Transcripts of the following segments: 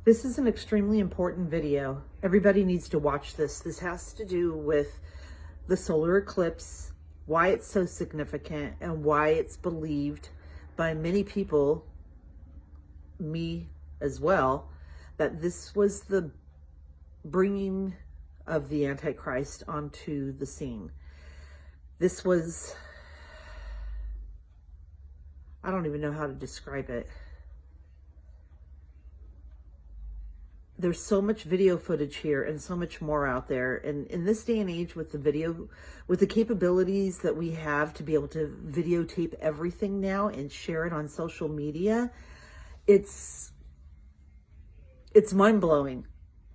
This is an extremely important video. Everybody needs to watch this. This has to do with the solar eclipse, why it's so significant, and why it's believed by many people, me as well, that this was the bringing of the Antichrist onto the scene. This was, I don't even know how to describe it. There's so much video footage here and so much more out there. And in this day and age with the video, with the capabilities that we have to be able to videotape everything now and share it on social media, it's mind-blowing.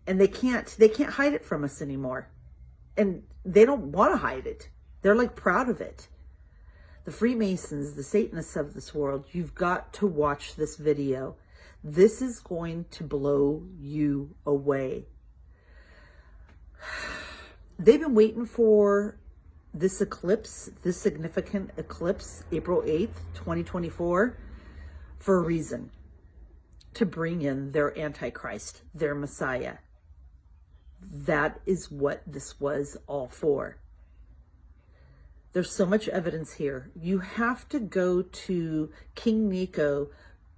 And they can't hide it from us anymore. And they don't want to hide it. They're like proud of it. The Freemasons, the Satanists of this world, you've got to watch this video. This is going to blow you away. They've been waiting for this eclipse, this significant eclipse, April 8th, 2024, for a reason. To bring in their Antichrist, their Messiah. That is what this was all for. There's so much evidence here. You have to go to King Nico,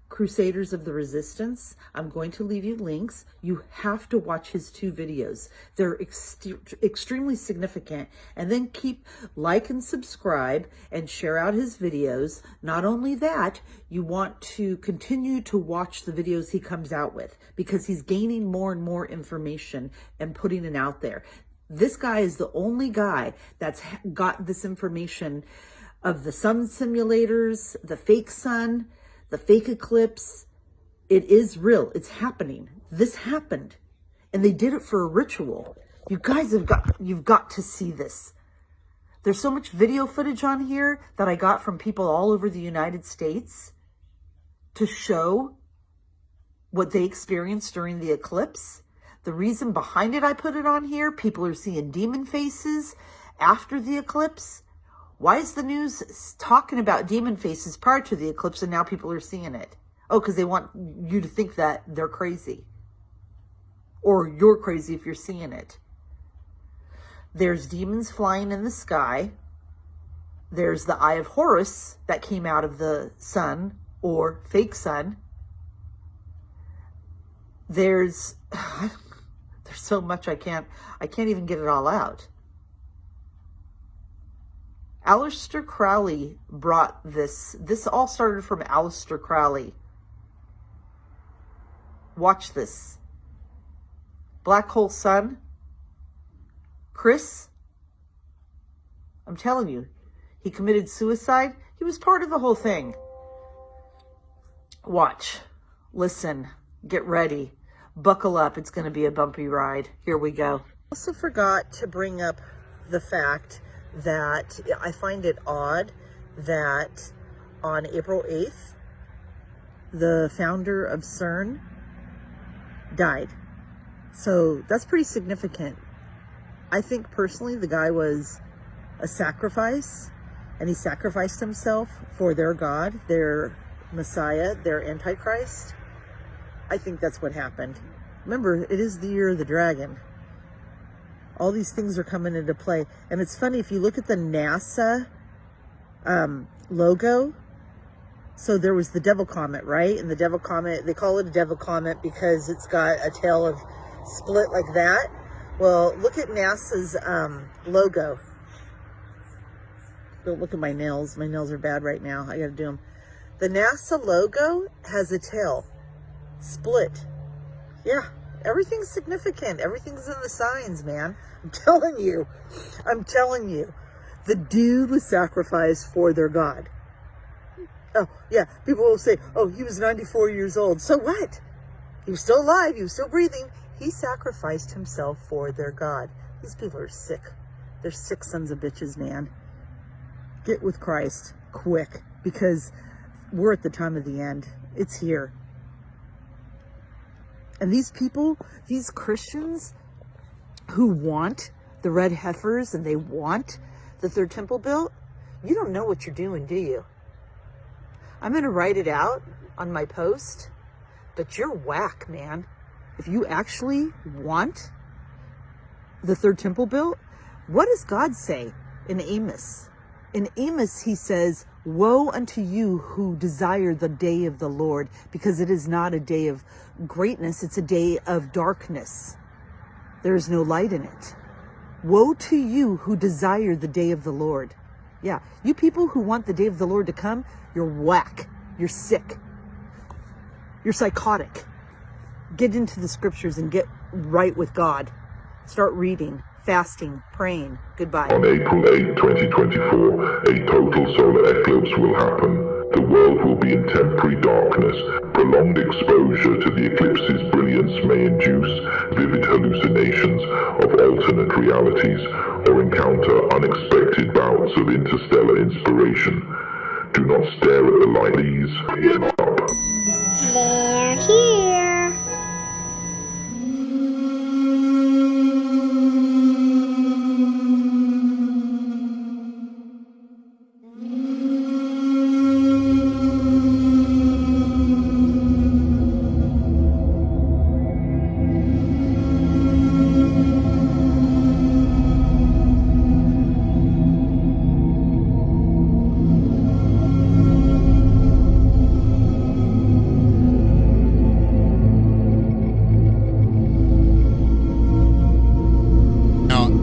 Crusaders of the Resistance. I'm going to leave you links. You have to watch his 2 videos. They're extremely significant. And then like and subscribe and share out his videos. Not only that, you want to continue to watch the videos he comes out with, because he's gaining more and more information and putting it out there. This guy is the only guy that's got this information of the sun simulators, the fake sun, the fake eclipse. It is real. It's happening. This happened. And they did it for a ritual. You guys you've got to see this. There's so much video footage on here that I got from people all over the United States to show what they experienced during the eclipse. The reason behind it, I put it on here. People are seeing demon faces after the eclipse. Why is the news talking about demon faces prior to the eclipse and now people are seeing it? Oh, because they want you to think that they're crazy. Or you're crazy if you're seeing it. There's demons flying in the sky. There's the Eye of Horus that came out of the sun or fake sun. There's so much I can't even get it all out. Aleister Crowley brought this. This all started from Aleister Crowley. Watch this. Black hole sun. Chris, I'm telling you, he committed suicide. He was part of the whole thing. Watch. Listen. Get ready. Buckle up. It's going to be a bumpy ride. Here we go. I also forgot to bring up the fact that I find it odd that on April 8th, the founder of CERN died. So that's pretty significant. I think personally the guy was a sacrifice, and he sacrificed himself for their God, their Messiah, their Antichrist. I think that's what happened. Remember, it is the year of the dragon. All these things are coming into play. And it's funny, if you look at the NASA logo, so there was the devil comet, right? And the devil comet, they call it a devil comet because it's got a tail of split like that. Well, look at NASA's logo. Don't look at my nails. My nails are bad right now. I gotta do them. The NASA logo has a tail split. Yeah. Everything's significant. Everything's in the signs, man. I'm telling you. The dude was sacrificed for their God. Oh, yeah. People will say, oh, he was 94 years old. So what? He was still alive. He was still breathing. He sacrificed himself for their God. These people are sick. They're sick sons of bitches, man. Get with Christ quick, because we're at the time of the end. It's here. And these people, these Christians who want the red heifers and they want the third temple built, you don't know what you're doing, do you? I'm going to write it out on my post, but you're whack, man. if you actually want the third temple built, what does God say in Amos? In Amos, he says, woe unto you who desire the day of the Lord, because it is not a day of greatness, it's a day of darkness. There is no light in it. Woe to you who desire the day of the Lord. Yeah, you people who want the day of the Lord to come, you're whack. You're sick. You're psychotic. Get into the scriptures and get right with God. Start reading, fasting, praying. Goodbye. On April 8, 2024, a total solar eclipse will happen. The world will be in temporary darkness. Prolonged exposure to the eclipse's brilliance may induce vivid hallucinations of alternate realities or encounter unexpected bouts of interstellar inspiration. Do not stare at the light, please. Give up. They're here.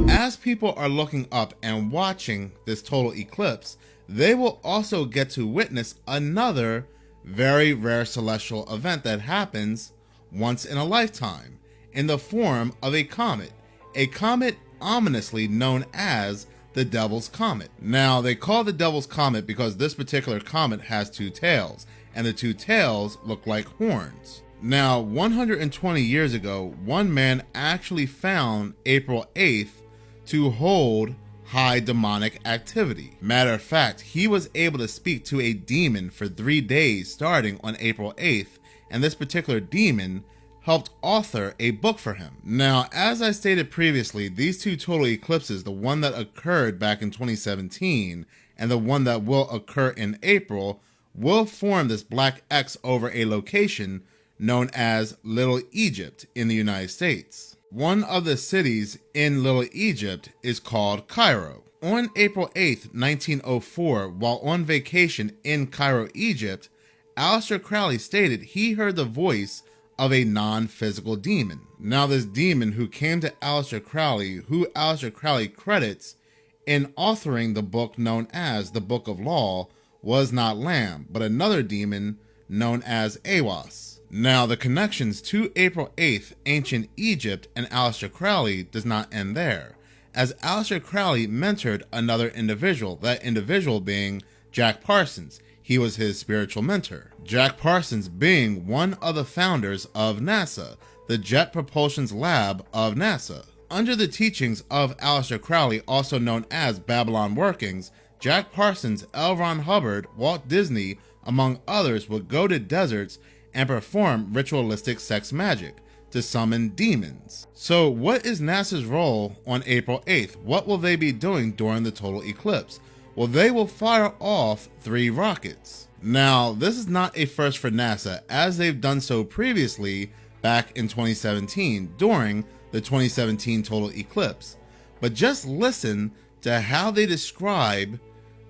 As people are looking up and watching this total eclipse, they will also get to witness another very rare celestial event that happens once in a lifetime in the form of a comet ominously known as the Devil's Comet. Now, they call the Devil's Comet because this particular comet has two tails, and the two tails look like horns. Now, 120 years ago, one man actually found April 8th to hold high demonic activity. Matter of fact, he was able to speak to a demon for 3 days starting on April 8th, and this particular demon helped author a book for him. Now, as I stated previously, these two total eclipses, the one that occurred back in 2017 and the one that will occur in April, will form this black X over a location known as Little Egypt in the United States. One of the cities in Little Egypt is called Cairo. On April 8th, 1904, while on vacation in Cairo, Egypt, Aleister Crowley stated he heard the voice of a non-physical demon. Now, this demon who came to Aleister Crowley, who Aleister Crowley credits in authoring the book known as the Book of Law, was not Lamb, but another demon known as Amos. Now, the connections to April 8th, ancient Egypt, and Aleister Crowley does not end there, as Aleister Crowley mentored another individual, that individual being Jack Parsons. He was his spiritual mentor. Jack Parsons being one of the founders of NASA, the Jet Propulsion Lab of NASA. Under the teachings of Aleister Crowley, also known as Babylon Workings, Jack Parsons, L. Ron Hubbard, Walt Disney, among others, would go to deserts and perform ritualistic sex magic to summon demons. So what is NASA's role on April 8th? What will they be doing during the total eclipse? Well, they will fire off 3 rockets. Now, this is not a first for NASA, as they've done so previously back in 2017 during the 2017 total eclipse. But just listen to how they describe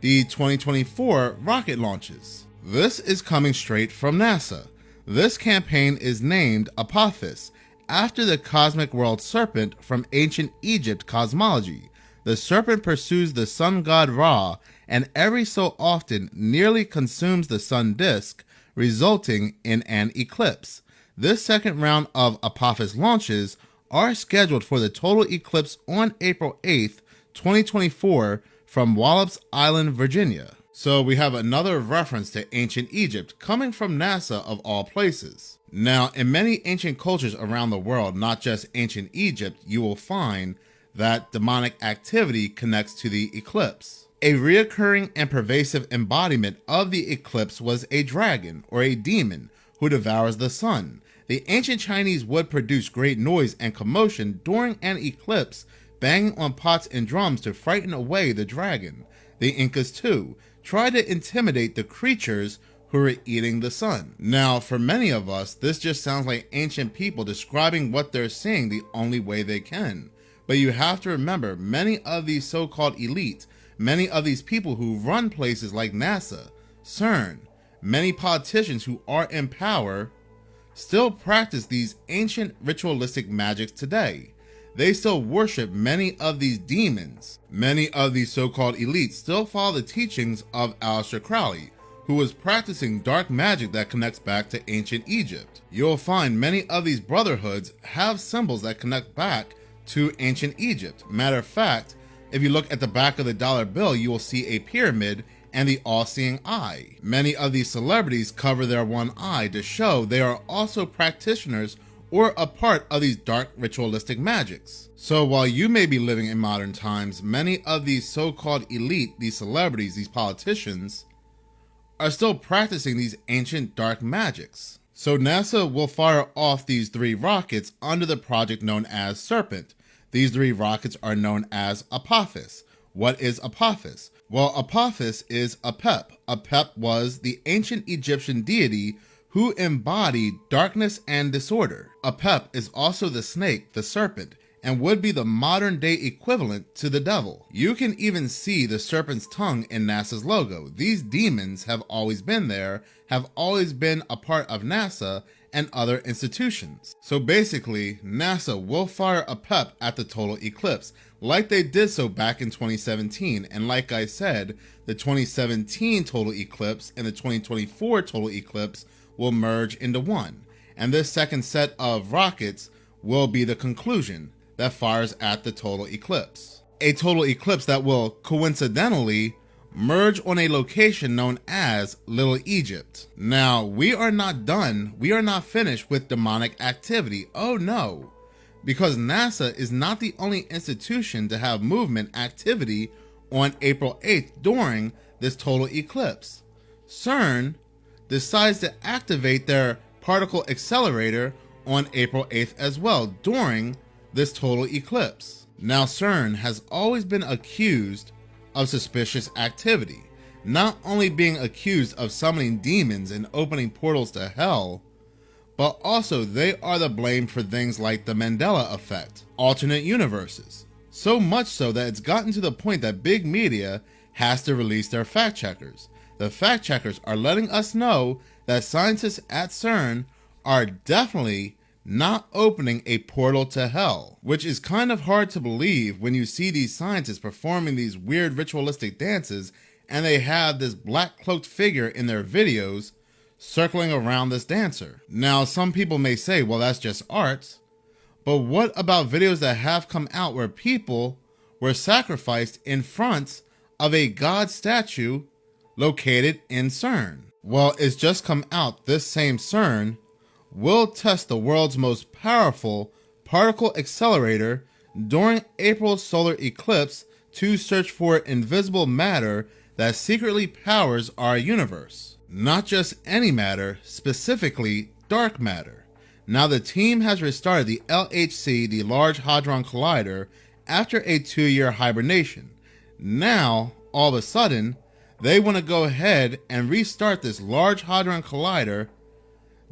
the 2024 rocket launches. This is coming straight from NASA. This campaign is named Apophis, after the cosmic world serpent from ancient Egypt cosmology. The serpent pursues the sun god Ra, and every so often nearly consumes the sun disk, resulting in an eclipse. This second round of Apophis launches are scheduled for the total eclipse on April 8th, 2024 from Wallops Island, Virginia. So we have another reference to ancient Egypt coming from NASA of all places. Now, in many ancient cultures around the world, not just ancient Egypt, you will find that demonic activity connects to the eclipse. A reoccurring and pervasive embodiment of the eclipse was a dragon or a demon who devours the sun. The ancient Chinese would produce great noise and commotion during an eclipse, banging on pots and drums to frighten away the dragon. The Incas, too, tried to intimidate the creatures who are eating the sun. Now, for many of us, this just sounds like ancient people describing what they're seeing the only way they can. But you have to remember, many of these so-called elites, many of these people who run places like NASA, CERN, many politicians who are in power, still practice these ancient ritualistic magics today. They still worship many of these demons. Many of these so-called elites still follow the teachings of Aleister Crowley, who was practicing dark magic that connects back to ancient Egypt. You'll find many of these brotherhoods have symbols that connect back to ancient Egypt. Matter of fact, if you look at the back of the dollar bill, you will see a pyramid and the all-seeing eye. Many of these celebrities cover their one eye to show they are also practitioners or a part of these dark ritualistic magics. So while you may be living in modern times, many of these so-called elite, these celebrities, these politicians, are still practicing these ancient dark magics. So NASA will fire off these 3 rockets under the project known as Serpent. These 3 rockets are known as Apophis. What is Apophis? Well, Apophis is Apep. Apep was the ancient Egyptian deity who embodied darkness and disorder. Apep is also the snake, the serpent, and would be the modern day equivalent to the devil. You can even see the serpent's tongue in NASA's logo. These demons have always been there, have always been a part of NASA and other institutions. So basically, NASA will fire Apep at the total eclipse, like they did so back in 2017. And like I said, the 2017 total eclipse and the 2024 total eclipse will merge into one. And this second set of rockets will be the conclusion that fires at the total eclipse. A total eclipse that will coincidentally merge on a location known as Little Egypt. Now, we are not done. We are not finished with demonic activity. Oh no. Because NASA is not the only institution to have movement activity on April 8th during this total eclipse. CERN decides to activate their particle accelerator on April 8th as well during this total eclipse. Now, CERN has always been accused of suspicious activity, not only being accused of summoning demons and opening portals to hell, but also they are the blame for things like the Mandela effect, alternate universes. So much so that it's gotten to the point that big media has to release their fact checkers. The fact checkers are letting us know that scientists at CERN are definitely not opening a portal to hell, which is kind of hard to believe when you see these scientists performing these weird ritualistic dances and they have this black cloaked figure in their videos circling around this dancer. Now, some people may say, well, that's just art, but what about videos that have come out where people were sacrificed in front of a god statue located in CERN? Well, it's just come out this same CERN will test the world's most powerful particle accelerator during April's solar eclipse to search for invisible matter that secretly powers our universe. Not just any matter, specifically dark matter. Now, the team has restarted the LHC, the Large Hadron Collider, after a 2-year hibernation. Now, all of a sudden, they want to go ahead and restart this Large Hadron Collider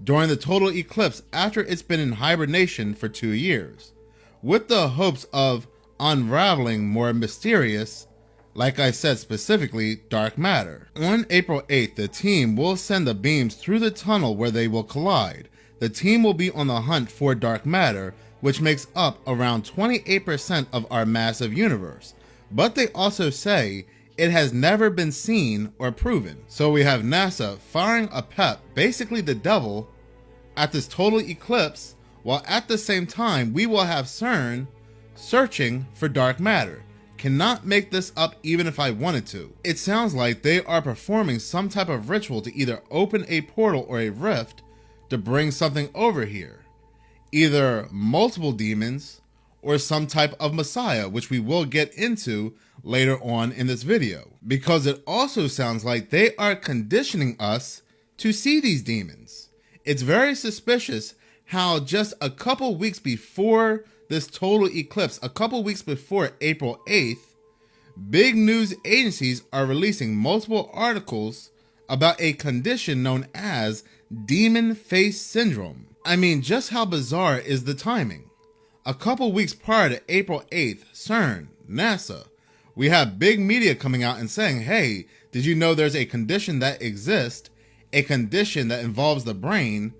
during the total eclipse after it's been in hibernation for 2 years, with the hopes of unraveling more mysterious, like I said specifically, dark matter. On April 8th, the team will send the beams through the tunnel where they will collide. The team will be on the hunt for dark matter, which makes up around 28% of our massive universe. But they also say it has never been seen or proven. So we have NASA firing a pep, basically the devil, at this total eclipse, while at the same time we will have CERN searching for dark matter. Cannot make this up even if I wanted to. It sounds like they are performing some type of ritual to either open a portal or a rift to bring something over here. Either multiple demons or some type of messiah, which we will get into later on in this video. Because it also sounds like they are conditioning us to see these demons. It's very suspicious how just a couple weeks before this total eclipse, a couple weeks before April 8th, big news agencies are releasing multiple articles about a condition known as demon face syndrome. I mean, just how bizarre is the timing? A couple weeks prior to April 8th, CERN, NASA, we have big media coming out and saying, hey, did you know there's a condition that exists, a condition that involves the brain,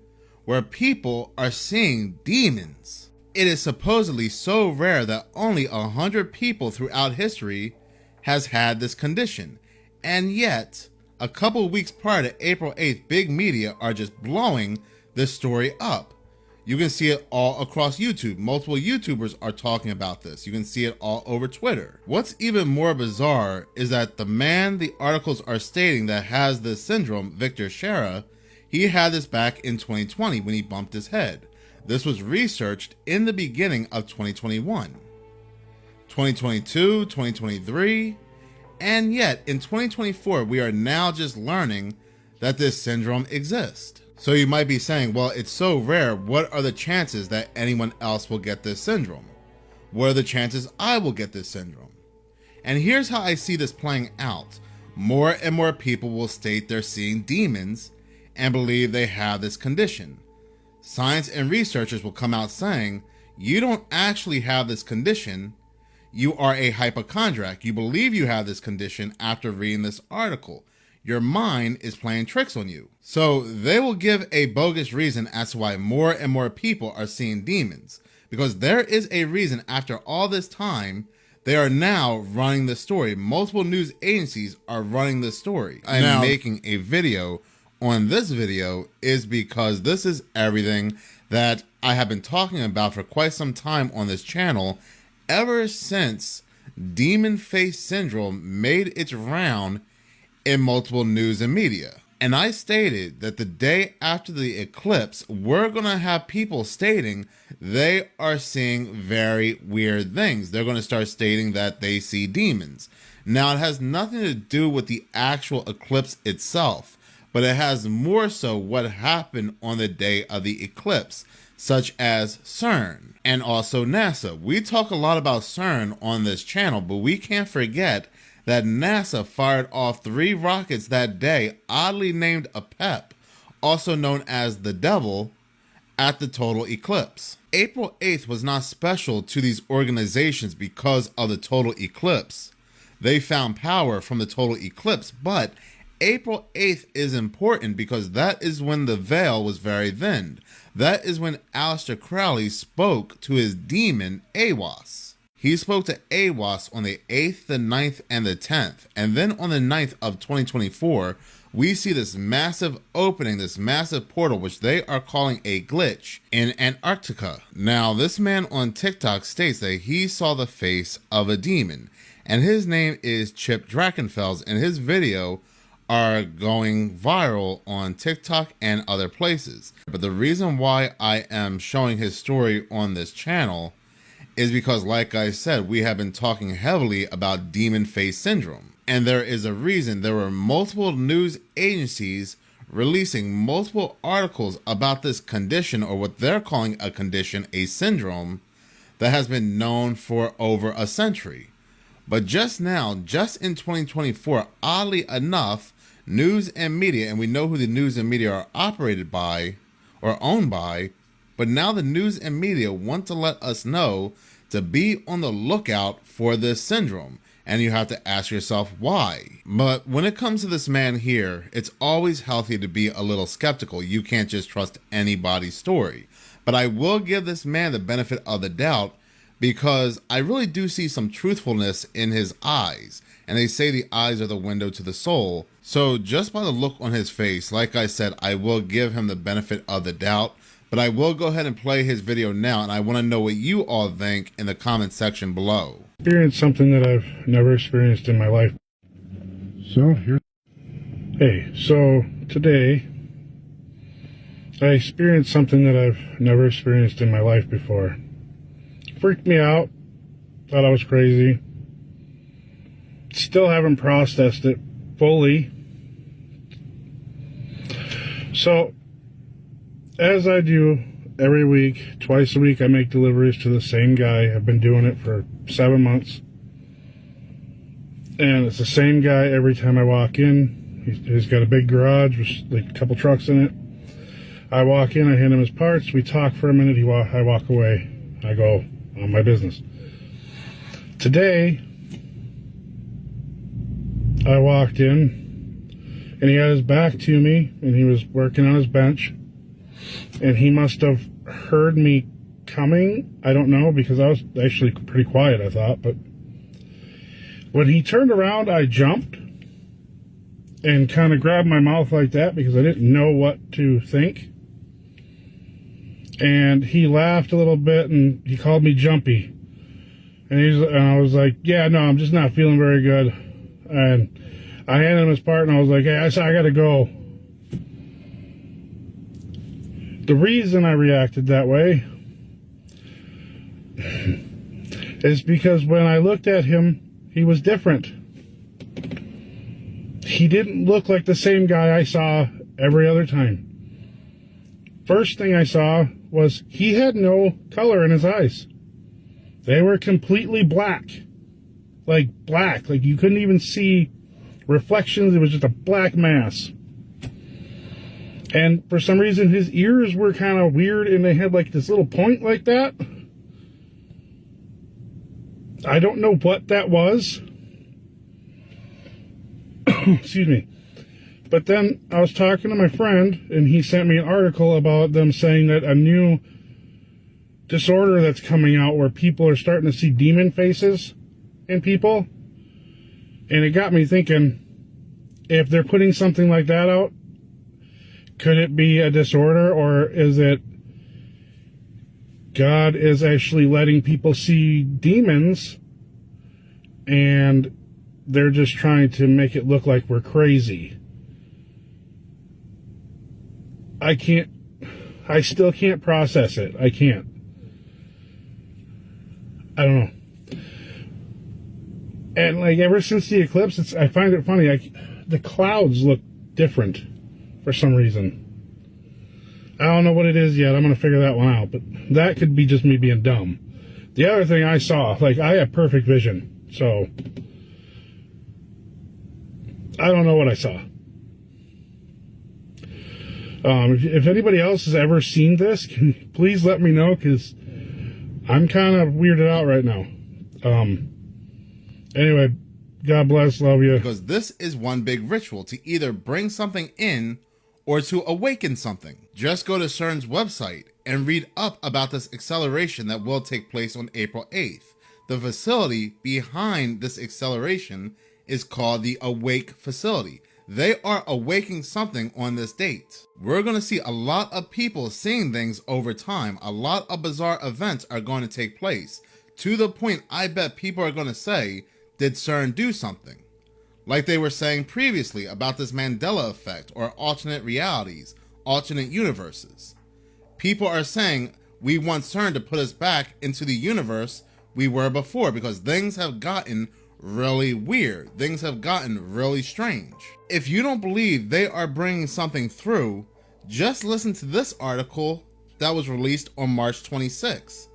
where people are seeing demons? It is supposedly so rare that only 100 people throughout history has had this condition. And yet, a couple weeks prior to April 8th, big media are just blowing this story up. You can see it all across YouTube. Multiple YouTubers are talking about this. You can see it all over Twitter. What's even more bizarre is that the man the articles are stating that has this syndrome, Victor Shera, he had this back in 2020 when he bumped his head. This was researched in the beginning of 2021, 2022, 2023, and yet in 2024, we are now just learning that this syndrome exists. So you might be saying, well, it's so rare. What are the chances that anyone else will get this syndrome? What are the chances I will get this syndrome? And here's how I see this playing out. More and more people will state they're seeing demons and believe they have this condition. Science and researchers will come out saying, you don't actually have this condition. You are a hypochondriac. You believe you have this condition after reading this article. Your mind is playing tricks on you. So they will give a bogus reason as to why more and more people are seeing demons. Because there is a reason after all this time, they are now running the story. Multiple news agencies are running the story. I am making a video on this video is because this is everything that I have been talking about for quite some time on this channel ever since demon face syndrome made its round in multiple news and media. And I stated that the day after the eclipse, we're going to have people stating they are seeing very weird things. They're going to start stating that they see demons. Now, it has nothing to do with the actual eclipse itself, but it has more so what happened on the day of the eclipse, such as CERN and also NASA. We talk a lot about CERN on this channel, but we can't forget that NASA fired off 3 rockets that day, oddly named a PEP, also known as the Devil, at the total eclipse. April 8th was not special to these organizations because of the total eclipse. They found power from the total eclipse, but April 8th is important because that is when the veil was very thinned. That is when Aleister Crowley spoke to his demon, Amos. He spoke to Amos on the 8th, the 9th, and the 10th. And then on the 9th of 2024, we see this massive opening, this massive portal, which they are calling a glitch in Antarctica. Now, this man on TikTok states that he saw the face of a demon. And his name is Chip Drakenfels, and his video are going viral on TikTok and other places. But the reason why I am showing his story on this channel is because, like I said, we have been talking heavily about demon face syndrome. And there is a reason. There were multiple news agencies releasing multiple articles about this condition, or what they're calling a condition, a syndrome, that has been known for over a century. But just now, just in 2024, oddly enough, news and media, and we know who the news and media are operated by or owned by, but now the news and media want to let us know to be on the lookout for this syndrome. And you have to ask yourself why. But when it comes to this man here, it's always healthy to be a little skeptical. You can't just trust anybody's story. But I will give this man the benefit of the doubt, because I really do see some truthfulness in his eyes. And they say the eyes are the window to the soul. So just by the look on his face, like I said, I will give him the benefit of the doubt. But I will go ahead and play his video now, and I want to know what you all think in the comment section below. Experienced something that I've never experienced in my life. So today I experienced something that I've never experienced in my life before. Freaked me out. Thought I was crazy. Still haven't processed it fully. So, as I do every week, twice a week, I make deliveries to the same guy. I've been doing it for 7 months. And it's the same guy every time I walk in. He's got a big garage with like a couple trucks in it. I walk in, I hand him his parts, we talk for a minute, I walk away, I go on my business. Today, I walked in, and he had his back to me, and he was working on his bench, and he must have heard me coming. I don't know, because I was actually pretty quiet, I thought, but when he turned around, I jumped and kind of grabbed my mouth like that because I didn't know what to think. And he laughed a little bit, and he called me jumpy. And I was like, yeah, no, I'm just not feeling very good. And I handed him his part, and I was like, hey, I gotta go. The reason I reacted that way is because when I looked at him, he was different. He didn't look like the same guy I saw every other time. First thing I saw was he had no color in his eyes. They were completely black. Like black. Like you couldn't even see reflections. It was just a black mass. And for some reason his ears were kind of weird, and they had like this little point like that. I don't know what that was. Excuse me. But then I was talking to my friend, and he sent me an article about them saying that a new disorder that's coming out where people are starting to see demon faces in people. And it got me thinking, if they're putting something like that out, could it be a disorder, or is it God is actually letting people see demons and they're just trying to make it look like we're crazy? I still can't process it. I can't. I don't know. And like ever since the eclipse, I find it funny. The clouds look different for some reason. I don't know what it is yet. I'm going to figure that one out. But that could be just me being dumb. The other thing I saw, like I have perfect vision. So I don't know what I saw. If anybody else has ever seen this, please let me know, because I'm kind of weirded out right now. Anyway, God bless, love you. Because this is one big ritual to either bring something in or to awaken something. Just go to CERN's website and read up about this acceleration that will take place on April 8th. The facility behind this acceleration is called the Awake Facility. They are awaking something on this date. We're going to see a lot of people seeing things over time. A lot of bizarre events are going to take place, to the point I bet people are going to say, did CERN do something? Like they were saying previously about this Mandela effect or alternate realities, alternate universes. People are saying we want CERN to put us back into the universe we were before, because things have gotten really weird. Things have gotten really strange. If you don't believe they are bringing something through, just listen to this article that was released on March 26.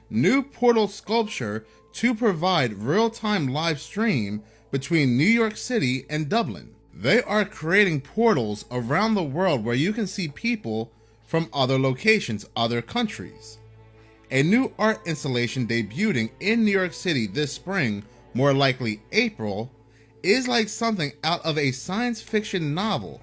New portal sculpture to provide real-time live stream between New York City and Dublin. They are creating portals around the world where you can see people from other locations, other countries. A new art installation debuting in New York City this spring, more likely April, is like something out of a science fiction novel.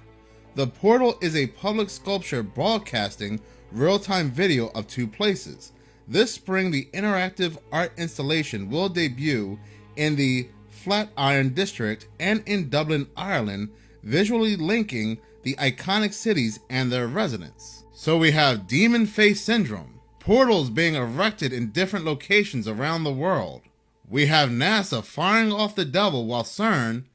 The portal is a public sculpture broadcasting real-time video of two places. This spring, the interactive art installation will debut in the Flatiron District and in Dublin, Ireland, visually linking the iconic cities and their residents. So we have Demon Face Syndrome, portals being erected in different locations around the world. We have NASA firing off the devil while CERN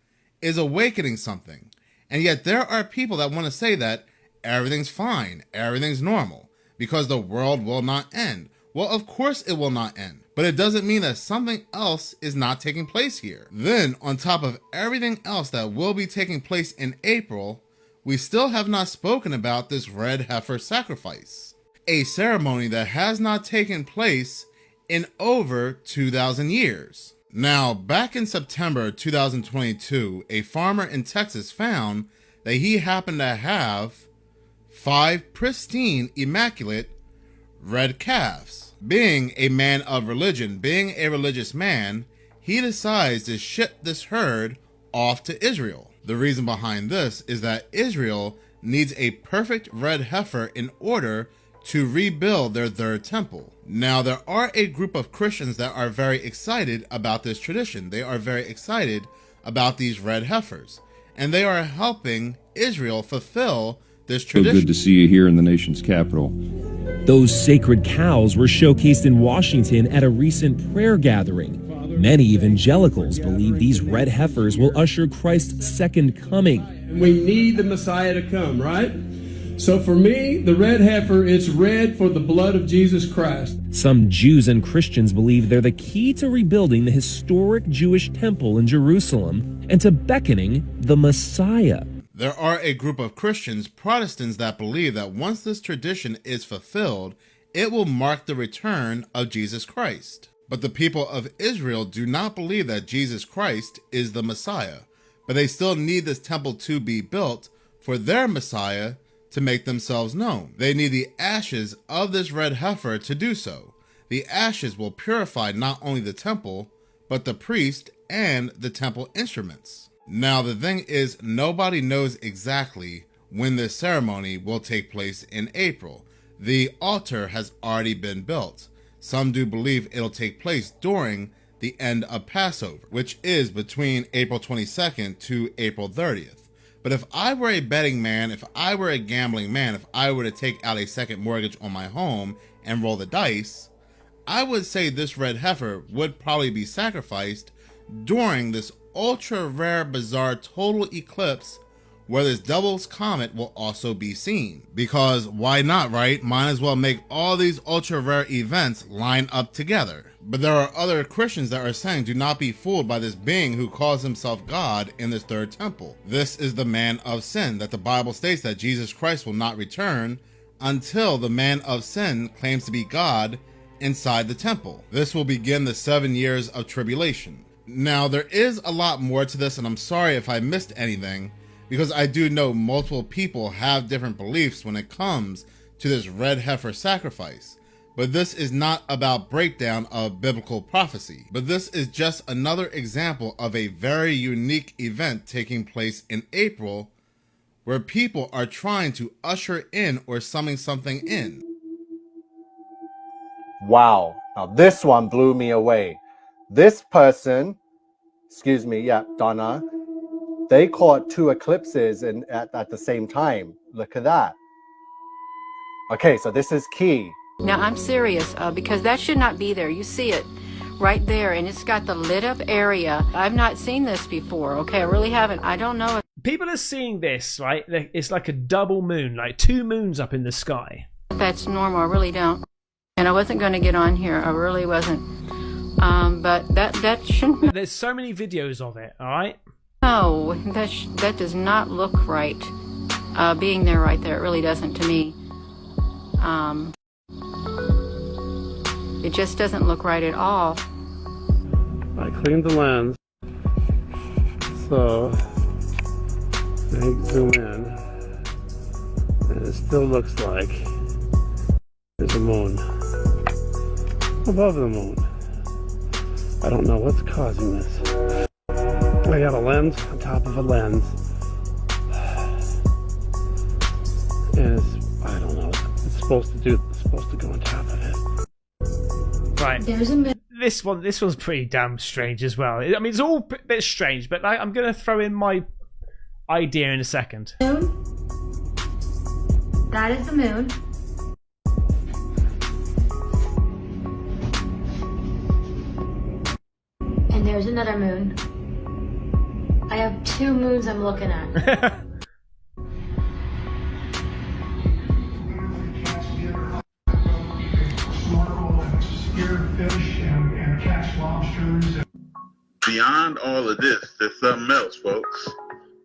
is awakening something. And yet there are people that want to say that everything's fine, everything's normal, because the world will not end. Well, of course it will not end, but it doesn't mean that something else is not taking place here. Then, on top of everything else that will be taking place in April, we still have not spoken about this red heifer sacrifice, a ceremony that has not taken place in over 2,000 years. Now, back in September 2022, a farmer in Texas found that he happened to have 5 pristine, immaculate red calves. Being a man of religion, being a religious man, he decides to ship this herd off to Israel. The reason behind this is that Israel needs a perfect red heifer in order to rebuild their third temple. Now, there are a group of Christians that are very excited about this tradition. They are very excited about these red heifers, and they are helping Israel fulfill this tradition. So good to see you here in the nation's capital. Those sacred cows were showcased in Washington at a recent prayer gathering. Many evangelicals believe these red heifers will usher Christ's second coming. We need the Messiah to come, right? So for me, the red heifer, it's red for the blood of Jesus Christ. Some Jews and Christians believe they're the key to rebuilding the historic Jewish temple in Jerusalem and to beckoning the Messiah. There are a group of Christians, Protestants, that believe that once this tradition is fulfilled, it will mark the return of Jesus Christ. But the people of Israel do not believe that Jesus Christ is the Messiah, but they still need this temple to be built for their Messiah to make themselves known. They need the ashes of this red heifer to do so. The ashes will purify not only the temple, but the priest and the temple instruments. Now, the thing is, nobody knows exactly when this ceremony will take place in April. The altar has already been built. Some do believe it'll take place during the end of Passover, which is between April 22nd to April 30th. But if I were a betting man, if I were a gambling man, if I were to take out a second mortgage on my home and roll the dice, I would say this red heifer would probably be sacrificed during this ultra rare, bizarre total eclipse where this Devil's Comet will also be seen. Because why not, right? Might as well make all these ultra rare events line up together. But there are other Christians that are saying, do not be fooled by this being who calls himself God in this third temple. This is the man of sin, that the Bible states that Jesus Christ will not return until the man of sin claims to be God inside the temple. This will begin the 7 years of tribulation. Now, there is a lot more to this, and I'm sorry if I missed anything, because I do know multiple people have different beliefs when it comes to this red heifer sacrifice. But this is not about breakdown of biblical prophecy. But this is just another example of a very unique event taking place in April, where people are trying to usher in or summon something in. Wow. Now this one blew me away. This person, excuse me, yeah, Donna, they caught 2 eclipses at the same time. Look at that. Okay, so this is key. Now I'm serious because that should not be there. You see it right there, and it's got the lit up area. I've not seen this before. Okay, I really haven't. I don't know. People are seeing this, right? It's like a double moon, like 2 moons up in the sky. That's normal. I really don't. And I wasn't going to get on here. I really wasn't. But that shouldn't. There's so many videos of it. All right. No, that does not look right. Being there right there, it really doesn't to me. It just doesn't look right at all. I cleaned the lens, so I zoom in, and it still looks like there's a moon above the moon. I don't know what's causing this. I got a lens on top of a lens, and I don't know. It's supposed to go on top of it. Right. This one's pretty damn strange as well. I mean, it's all a bit strange, but I'm going to throw in my idea in a second. Moon. That is the moon. And there's another moon. I have 2 moons I'm looking at. Beyond all of this, there's something else, folks.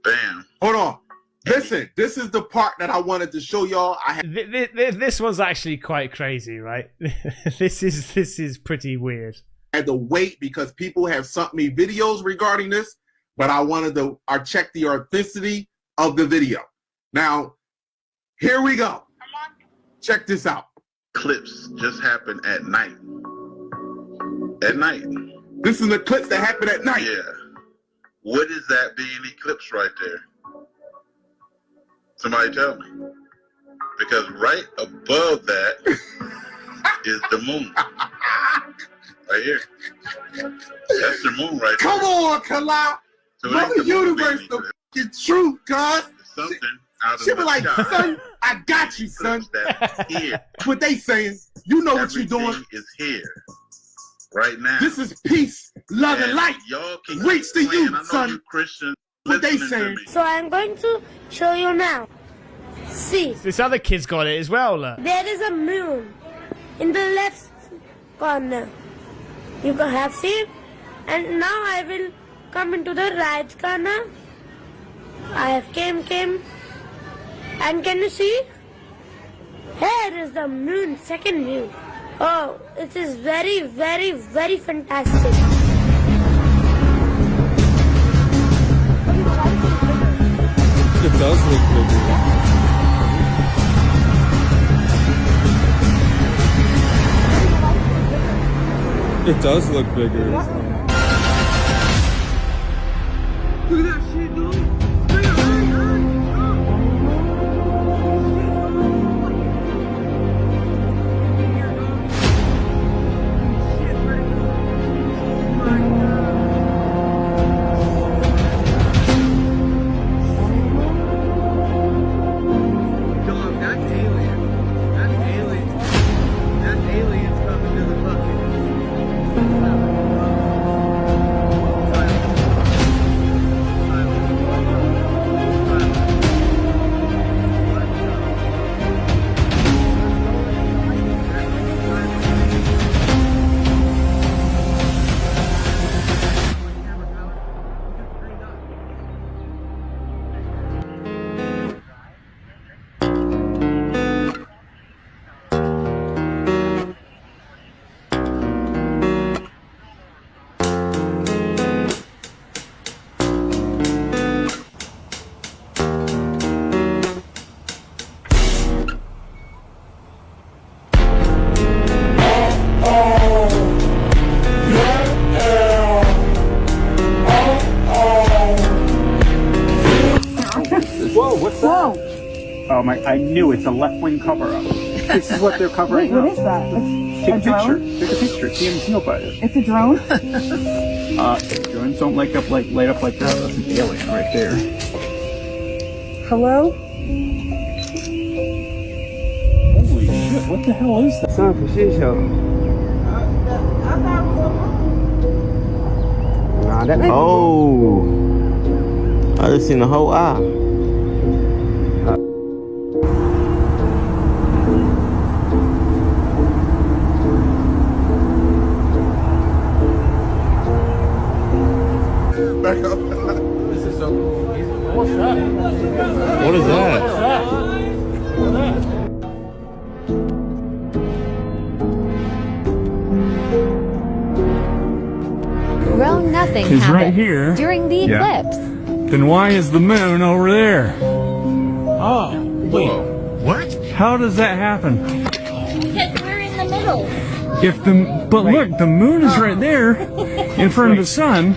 Bam. Hold on. Listen, this is the part that I wanted to show y'all. This one's actually quite crazy, right? This is pretty weird. I had to wait because people have sent me videos regarding this, but I wanted to check the authenticity of the video. Now, here we go. Check this out. Eclipse just happened at night. At night. This is an eclipse that happened at night. Yeah. What is that being eclipsed right there? Somebody tell me. Because right above that is the moon. Right here. That's the moon right there. Come on, Kala. So Mother Universe, the fucking truth, cuz. Something out of She was like, sky. son, I got you, son. That's here. What they saying, you know what you're Everything doing. is here. Right now. This is peace, love, and light. Y'all can Reach the complain. youth, I know son. you Christians What they listening to saying. me. So I'm going to show you now. See, This other kid's got it as well, look. there is a moon in the left corner. You can have seen. And now I will come into the right corner. I have came. And can you see? Here is the moon, second moon. Oh, it is very, very, very fantastic. It does look bigger. It does look bigger. Look at that shit, dude. Dog, that's alien. That's alien. That's aliens coming to the fucking. Whoa, what's that? Oh my, I knew it's a left-wing cover-up. This is what they're covering up. What is that? Take a picture. Take a picture. TMZ will buy it. It's a drone? Drones don't light up like that. That's an alien right there. Hello? Holy shit, what the hell is that? Sacrificial. Nah, that. Oh. I just seen the whole eye. Back up. This is so cool. What's that? What is that? Well, nothing Is happened right here. during the Yeah. eclipse. Then why is the moon over there? Oh, wait. What? How does that happen? Because we're in the middle. But look, the moon is right there in front of the sun.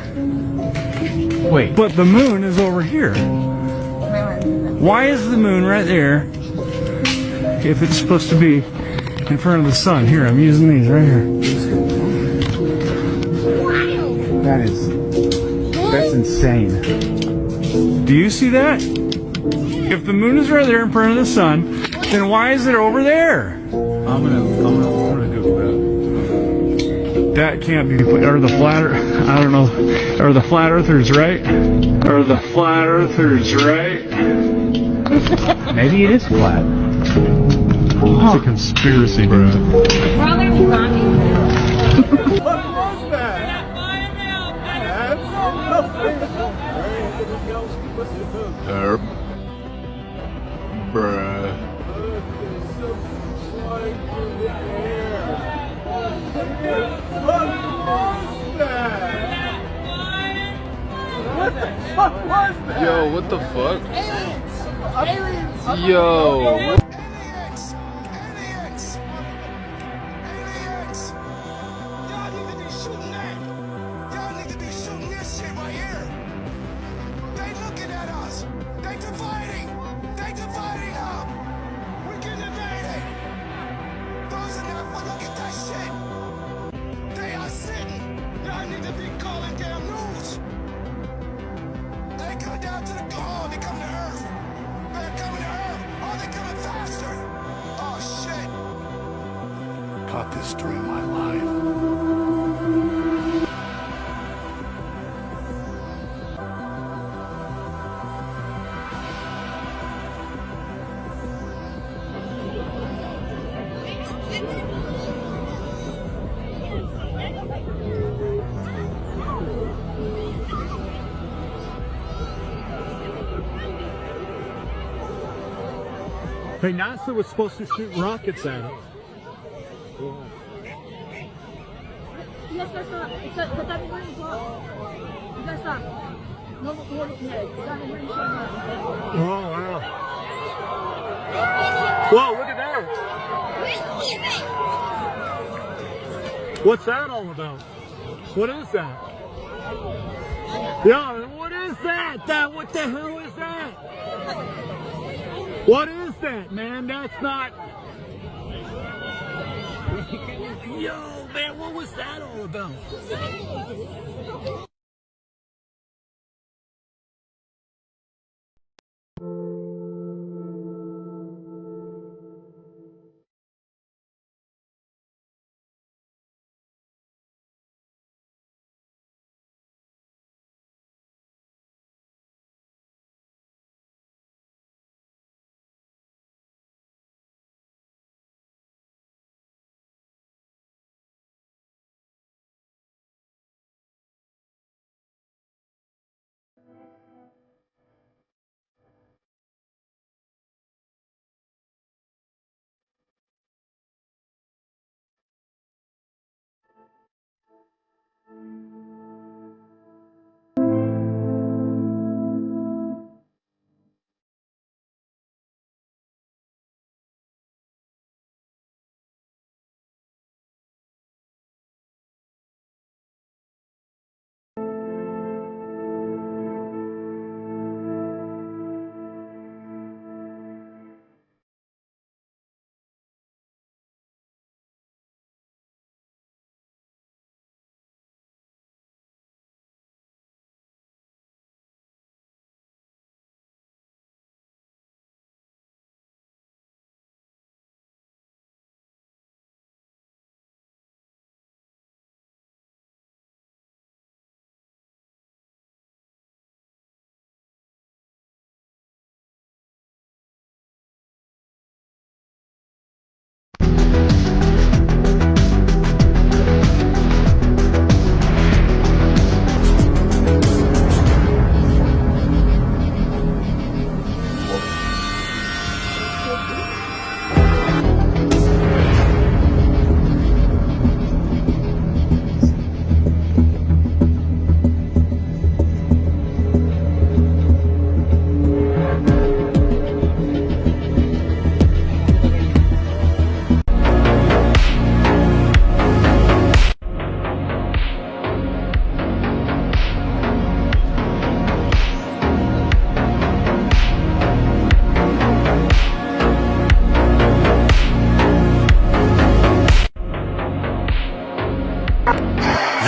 Wait. But the moon is over here. Why is the moon right there if it's supposed to be in front of the sun? Here, I'm using these right here. That's insane. Do you see that? If the moon is right there in front of the sun, then why is it over there? I'm gonna Google that. That can't be, are the flat, I don't know, are the flat earthers right? Are the flat earthers right? Maybe it is flat. It's a conspiracy, bro. Brother, we got you. Bruh. Yo, what the fuck? Yo. Caught this during my life. Hey, NASA was supposed to shoot rockets at it. Yes, that's not. It's a, but that's very well. That's not. No, Oh, wow. Whoa, look at that. What's that all about? What is that? Yeah, what is that? What the hell is that? What is that, man? That's not... Yo, man, what was that all about?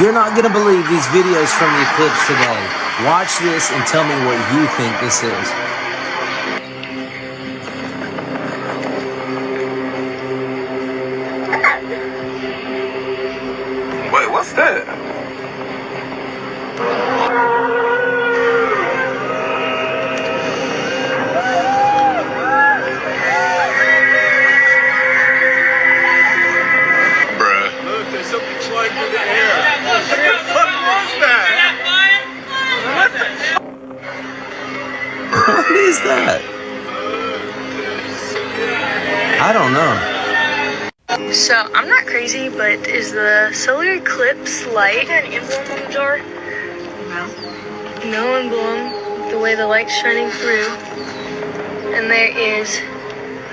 You're not going to believe these videos from the eclipse today. Watch this and tell me what you think this is. Wait, what's that? Bruh. Look, there's something flying through the air. What the fuck was that? What is that? I don't know. So, I'm not crazy, but is the solar eclipse light an emblem on the jar? No. No emblem, the way the light's shining through. and there is a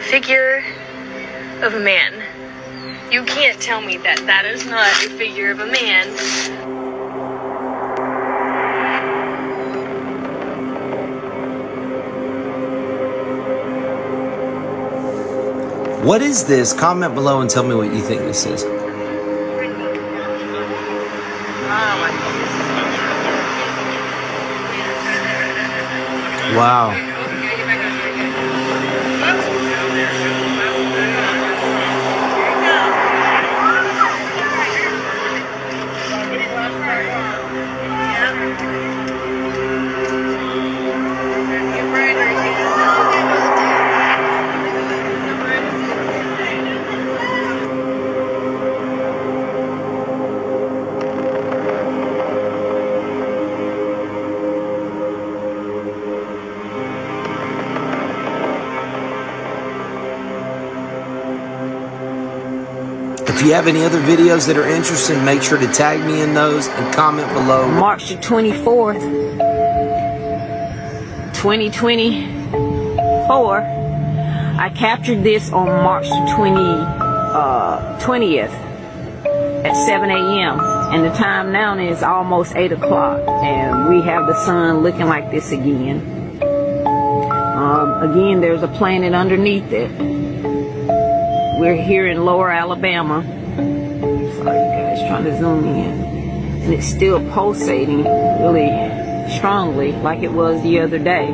figure of a man. You can't tell me that that is not a figure of a man. What is this? Comment below and tell me what you think this is. Wow. If you have any other videos that are interesting, make sure to tag me in those and comment below. March the 24th, 2024. I captured this on March the 20th at 7 a.m. And the time now is almost 8 o'clock. And we have the sun looking like this again. Again, there's a planet underneath it. We're here in Lower Alabama. Sorry, you guys, trying to zoom in. And it's still pulsating really strongly like it was the other day.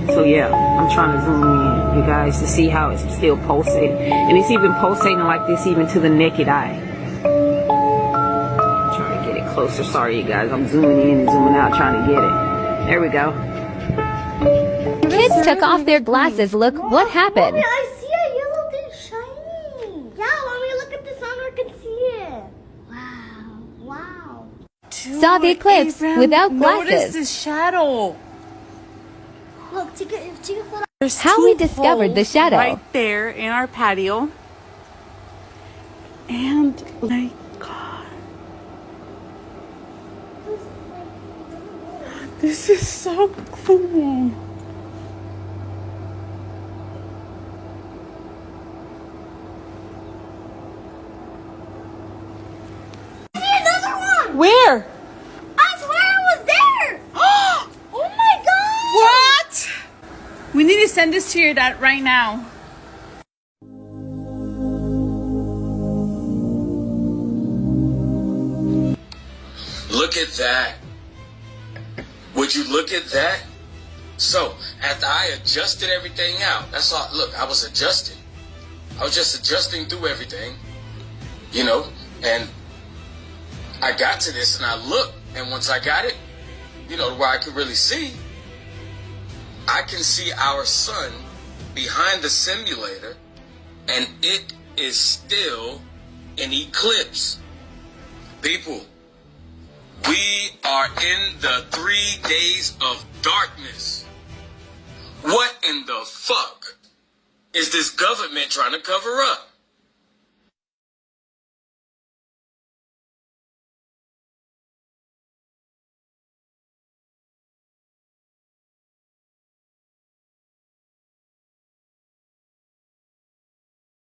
So yeah, I'm trying to zoom in, you guys, to see how it's still pulsating. And it's even pulsating like this even to the naked eye. I'm trying to get it closer. Sorry, you guys, I'm zooming in and zooming out trying to get it. There we go. Kids took off their glasses. Look what happened. Mommy, I see a yellow thing shining. Yeah, Mommy, look at the sun. I can see it. Wow. Wow. Saw the eclipse without glasses. Notice the shadow. Look, There's How two we discovered the holes shadow. right there in our patio. And my God, this is so cool. Where? I swear it was there. Oh my God. What? We need to send this to your dad right now. Look at that. Would you look at that? So, after I adjusted everything out, that's all. Look, I was adjusting. I was just adjusting through everything, you know, and I got to this and I looked, and once I got it, you know, where I could really see, I can see our sun behind the simulator, and it is still in eclipse. People, we are in the 3 days of darkness. What in the fuck is this government trying to cover up?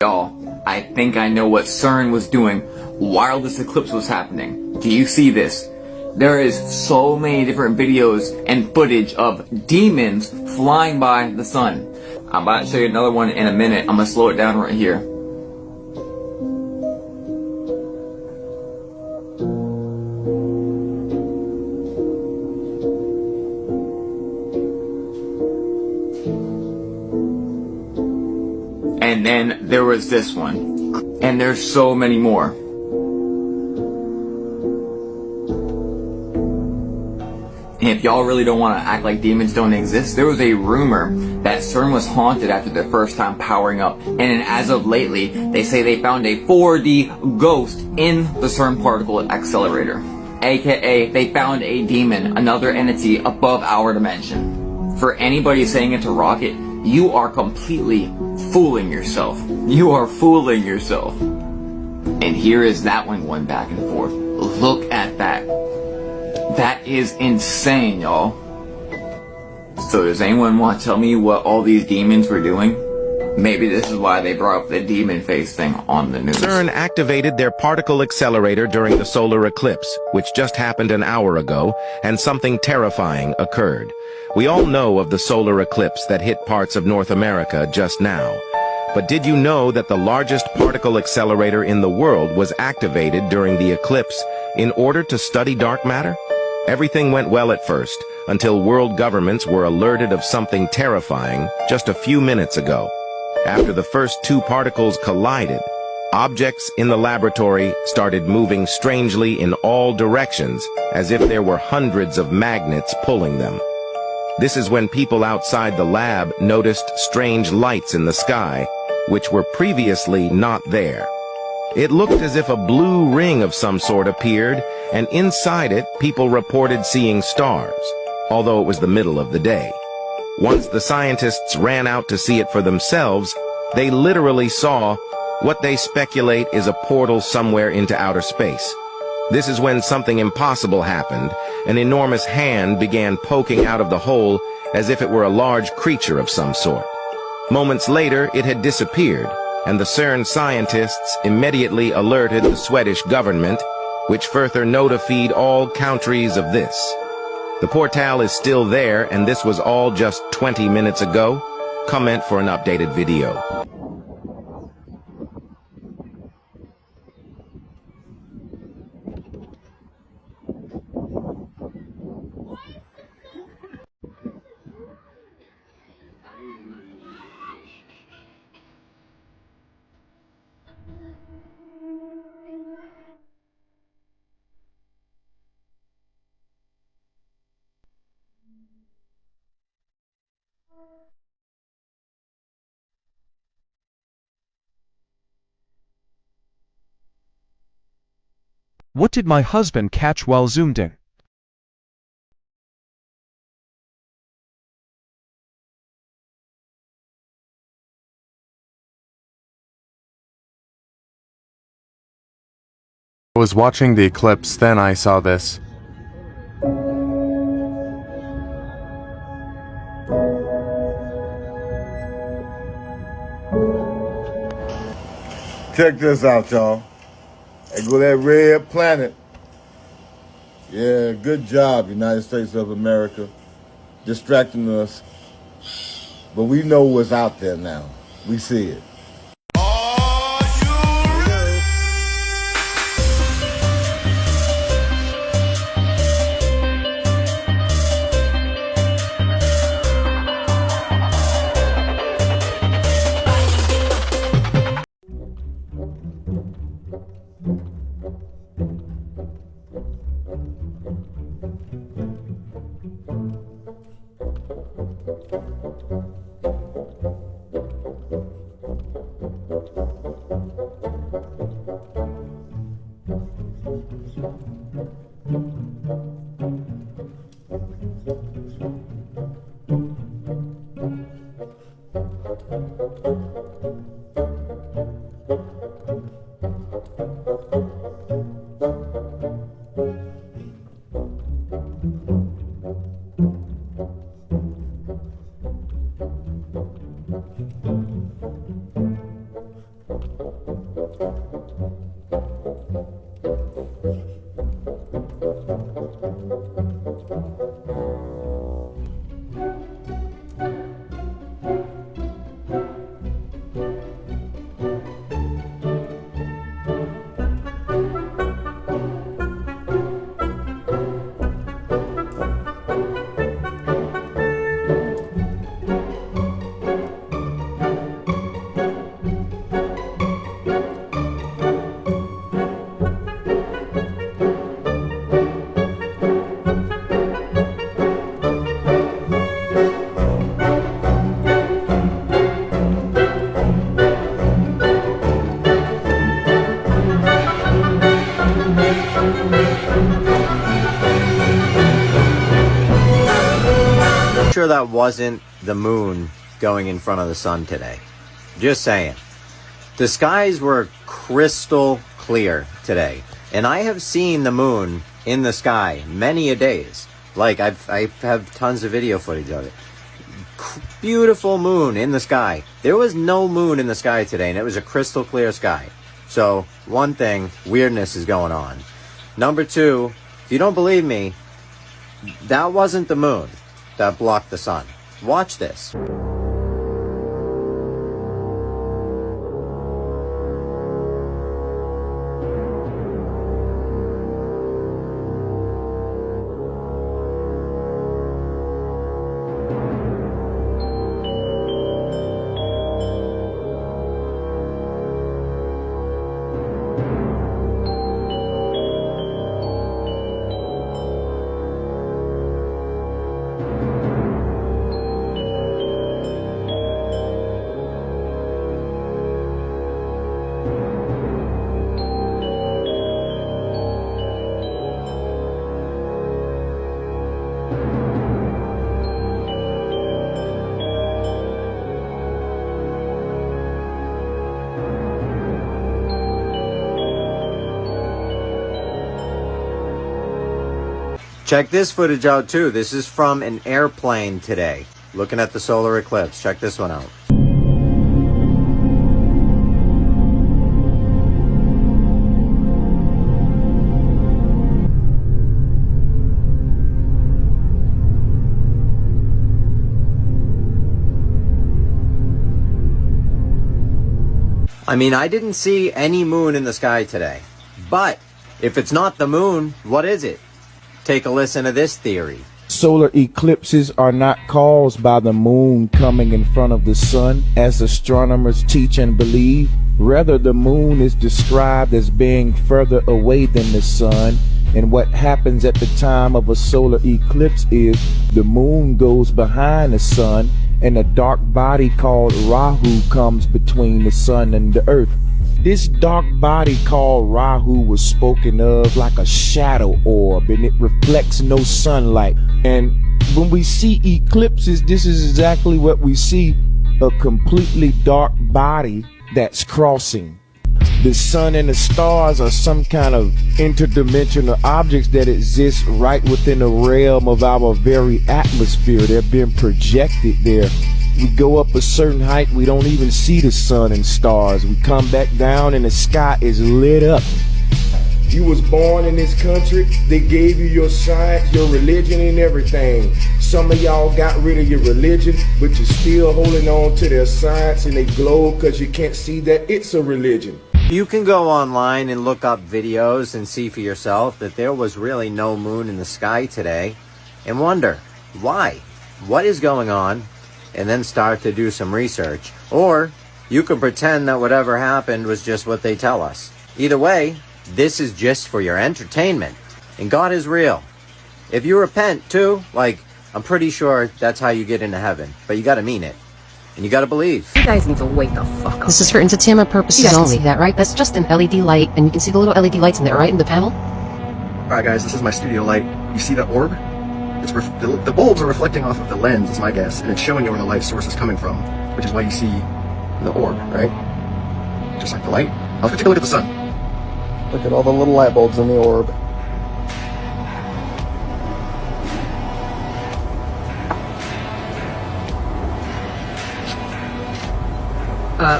Y'all, I think I know what CERN was doing while this eclipse was happening. Do you see this? There is so many different videos and footage of demons flying by the sun. I'm about to show you another one in a minute. I'm gonna slow it down right here. And then there was this one. And there's so many more. And if y'all really don't want to act like demons don't exist, there was a rumor that CERN was haunted after their first time powering up. And then as of lately, they say they found a 4D ghost in the CERN particle accelerator. AKA, they found a demon, another entity above our dimension. For anybody saying it's a rocket, you are completely fooling yourself. You are fooling yourself. And here is that one going back and forth. Look at that. That is insane, y'all. So does anyone want to tell me what all these demons were doing? Maybe this is why they brought up the demon face thing on the news. CERN activated their particle accelerator during the solar eclipse, which just happened an hour ago, and something terrifying occurred. We all know of the solar eclipse that hit parts of North America just now. But did you know that the largest particle accelerator in the world was activated during the eclipse in order to study dark matter? Everything went well at first, until world governments were alerted of something terrifying just a few minutes ago. After the first two particles collided, objects in the laboratory started moving strangely in all directions, as if there were hundreds of magnets pulling them. This is when people outside the lab noticed strange lights in the sky, which were previously not there. It looked as if a blue ring of some sort appeared, and inside it, people reported seeing stars, although it was the middle of the day. Once the scientists ran out to see it for themselves, they literally saw what they speculate is a portal somewhere into outer space. This is when something impossible happened. An enormous hand began poking out of the hole as if it were a large creature of some sort. Moments later, it had disappeared, and the CERN scientists immediately alerted the Swedish government, which further notified all countries of this. The portal is still there, and this was all just 20 minutes ago. Comment for an updated video. What did my husband catch while zoomed in? I was watching the eclipse, then I saw this. Check this out, y'all. There go that red planet. Yeah, good job, United States of America, distracting us. But we know what's out there now. We see it. Sure that wasn't the moon going in front of the sun today. Just saying. The skies were crystal clear today, and I have seen the moon in the sky many a days. Like, I have tons of video footage of it. Beautiful moon in the sky. There was no moon in the sky today, and it was a crystal clear sky. So, one thing, weirdness is going on. Number two, if you don't believe me, that wasn't the moon that blocked the sun. Watch this. Check this footage out too. This is from an airplane today, looking at the solar eclipse. Check this one out. I mean, I didn't see any moon in the sky today. But if it's not the moon, what is it? Take a listen to this theory. Solar eclipses are not caused by the moon coming in front of the sun, as astronomers teach and believe. Rather, the moon is described as being further away than the sun, and what happens at the time of a solar eclipse is the moon goes behind the sun, and a dark body called Rahu comes between the sun and the earth. This dark body called Rahu was spoken of like a shadow orb, and it reflects no sunlight. And when we see eclipses, this is exactly what we see, a completely dark body that's crossing. The sun and the stars are some kind of interdimensional objects that exist right within the realm of our very atmosphere. They're being projected there. We go up a certain height, we don't even see the sun and stars. We come back down and the sky is lit up. You was born in this country, they gave you your science, your religion and everything. Some of y'all got rid of your religion, but you're still holding on to their science, and they glow because you can't see that it's a religion. You can go online and look up videos and see for yourself that there was really no moon in the sky today, and wonder, why? What is going on? And then start to do some research. Or you can pretend that whatever happened was just what they tell us. Either way, this is just for your entertainment. And God is real. If you repent too, like, I'm pretty sure that's how you get into heaven. But you gotta mean it. And you gotta believe. You guys need to wake the fuck up. This is for entertainment purposes only. See that, right? That's just an LED light, and you can see the little LED lights in there, right, in the panel? Alright guys, this is my studio light. You see the orb? It's the bulbs are reflecting off of the lens, is my guess, and it's showing you where the light source is coming from, which is why you see the orb, right? Just like the light. Now let's go take a look at the sun. Look at all the little light bulbs in the orb.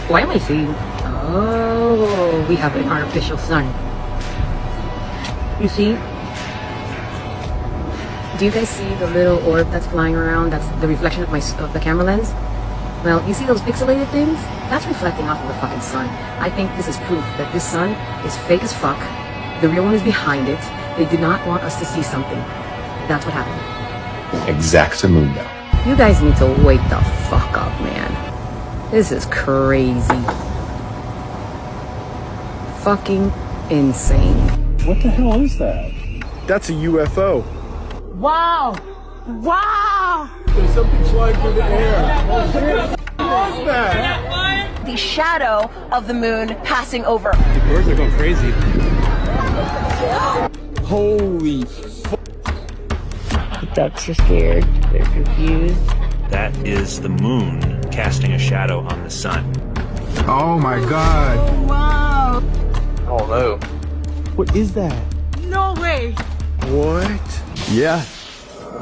Why am I seeing? Oh, we have an artificial sun. You see? Do you guys see the little orb that's flying around? That's the reflection of the camera lens. Well, you see those pixelated things? That's reflecting off of the fucking sun. I think this is proof that this sun is fake as fuck. The real one is behind it. They did not want us to see something. That's what happened. Exactamundo. You guys need to wake the fuck up, man. This is crazy. Fucking insane. What the hell is that? That's a UFO. Wow! Wow! There's something flying through the air. What was that? The shadow of the moon passing over. The birds are going crazy. Holy The ducks are scared. They're confused. That is the moon casting a shadow on the sun. Oh my god. Wow! Oh no. What is that? No way! What? Yeah.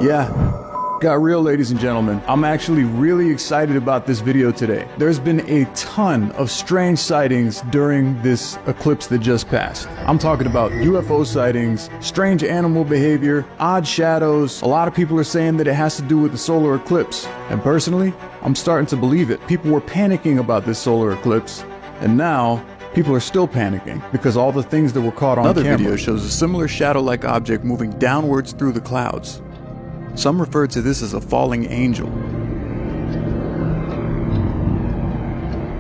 Yeah, got real, ladies and gentlemen. I'm actually really excited about this video today. There's been a ton of strange sightings during this eclipse that just passed. I'm talking about UFO sightings, strange animal behavior, odd shadows. A lot of people are saying that it has to do with the solar eclipse. And personally, I'm starting to believe it. People were panicking about this solar eclipse, and now people are still panicking because all the things that were caught on camera. Another video shows a similar shadow-like object moving downwards through the clouds. Some refer to this as a falling angel.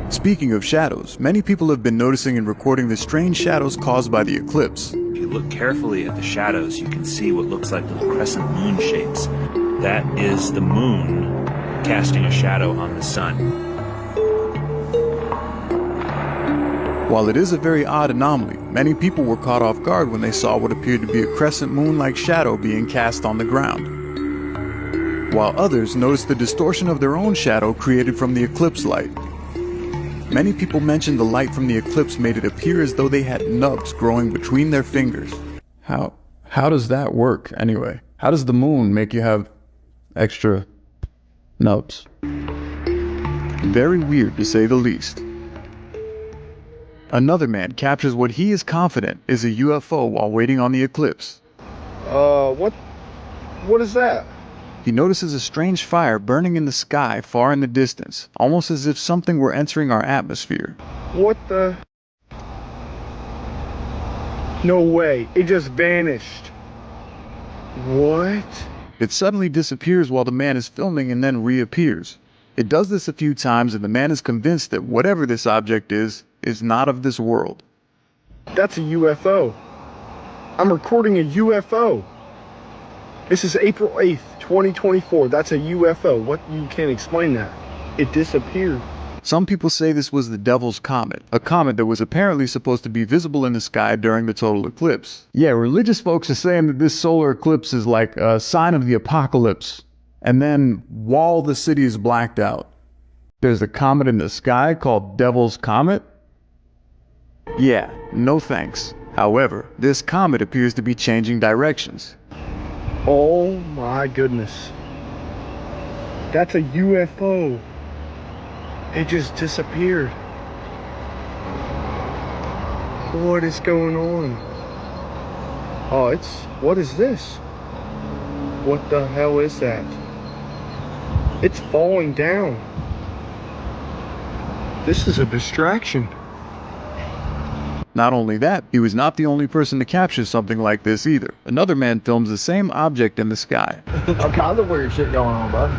Speaking of shadows, many people have been noticing and recording the strange shadows caused by the eclipse. If you look carefully at the shadows, you can see what looks like little crescent moon shapes. That is the moon casting a shadow on the sun. While it is a very odd anomaly, many people were caught off guard when they saw what appeared to be a crescent moon-like shadow being cast on the ground, while others noticed the distortion of their own shadow created from the eclipse light. Many people mentioned the light from the eclipse made it appear as though they had nubs growing between their fingers. How does that work anyway? How does the moon make you have extra nubs? Very weird to say the least. Another man captures what he is confident is a UFO while waiting on the eclipse. What is that? He notices a strange fire burning in the sky far in the distance, almost as if something were entering our atmosphere. What the? No way, it just vanished. What? It suddenly disappears while the man is filming and then reappears. It does this a few times and the man is convinced that whatever this object is not of this world. That's a UFO. I'm recording a UFO. This is April 8th, 2024. That's a UFO. What? You can't explain that. It disappeared. Some people say this was the Devil's Comet, a comet that was apparently supposed to be visible in the sky during the total eclipse. Yeah, religious folks are saying that this solar eclipse is like a sign of the apocalypse. And then, while the city is blacked out, there's a comet in the sky called Devil's Comet? Yeah, no thanks. However, this comet appears to be changing directions. Oh my goodness. That's a UFO. It just disappeared. What is going on? Oh, what is this? What the hell is that? It's falling down. This is a distraction. Not only that, he was not the only person to capture something like this either. Another man films the same object in the sky. All kinds of weird shit going on, bud.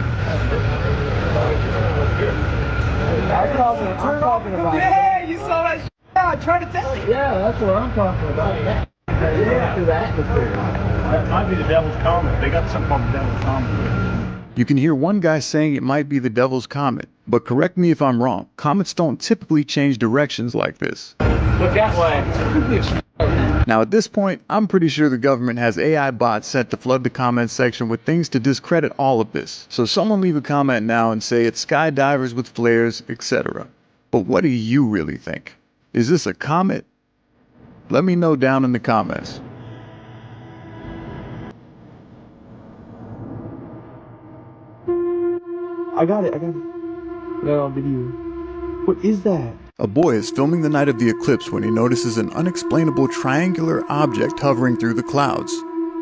I'm talking about. Yeah, you saw that shit. I tried to tell you. Yeah, that's what I'm talking about. Yeah. Through the atmosphere. That might be the Devil's Comet. They got something called the Devil's Comet. You can hear one guy saying it might be the Devil's Comet, but correct me if I'm wrong. Comets don't typically change directions like this. Look that way. Now at this point, I'm pretty sure the government has AI bots set to flood the comments section with things to discredit all of this. So someone leave a comment now and say it's skydivers with flares, etc. But what do you really think? Is this a comet? Let me know down in the comments. I got it. No, video. What is that? A boy is filming the night of the eclipse when he notices an unexplainable triangular object hovering through the clouds.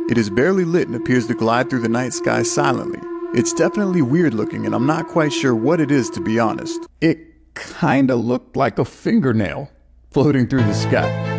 It is barely lit and appears to glide through the night sky silently. It's definitely weird looking and I'm not quite sure what it is, to be honest. It kinda looked like a fingernail floating through the sky.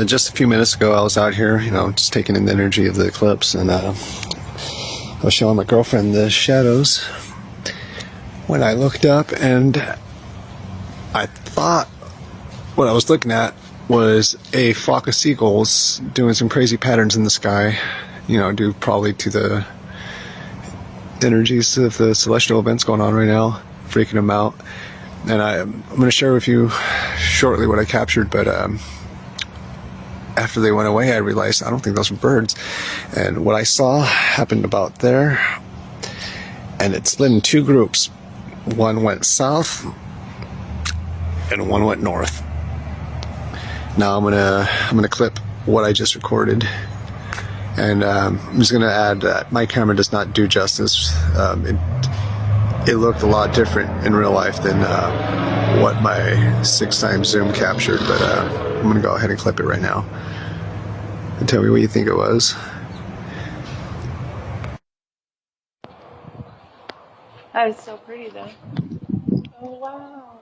Just a few minutes ago, I was out here, just taking in the energy of the eclipse, and I was showing my girlfriend the shadows when I looked up, and I thought what I was looking at was a flock of seagulls doing some crazy patterns in the sky, due probably to the energies of the celestial events going on right now, freaking them out. And I'm going to share with you shortly what I captured, but after they went away, I realized I don't think those were birds. And what I saw happened about there, and it's split in two groups. One went south, and one went north. Now I'm gonna clip what I just recorded, and I'm just gonna add that my camera does not do justice. It looked a lot different in real life than what my 6x zoom captured, but I'm gonna go ahead and clip it right now and tell me what you think it was. That is so pretty though. Oh wow.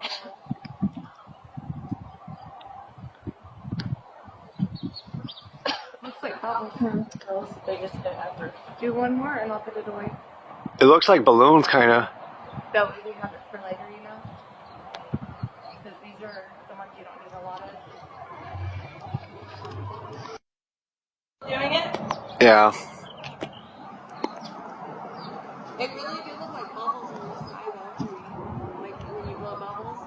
Looks like bubbles. That was the biggest hit ever. Do one more and I'll put it away. It looks like balloons, kinda. That way we have it for later, because these are the ones you don't need a lot of. Doing it? Yeah. It really do look like bubbles in the sky though, like when you blow bubbles.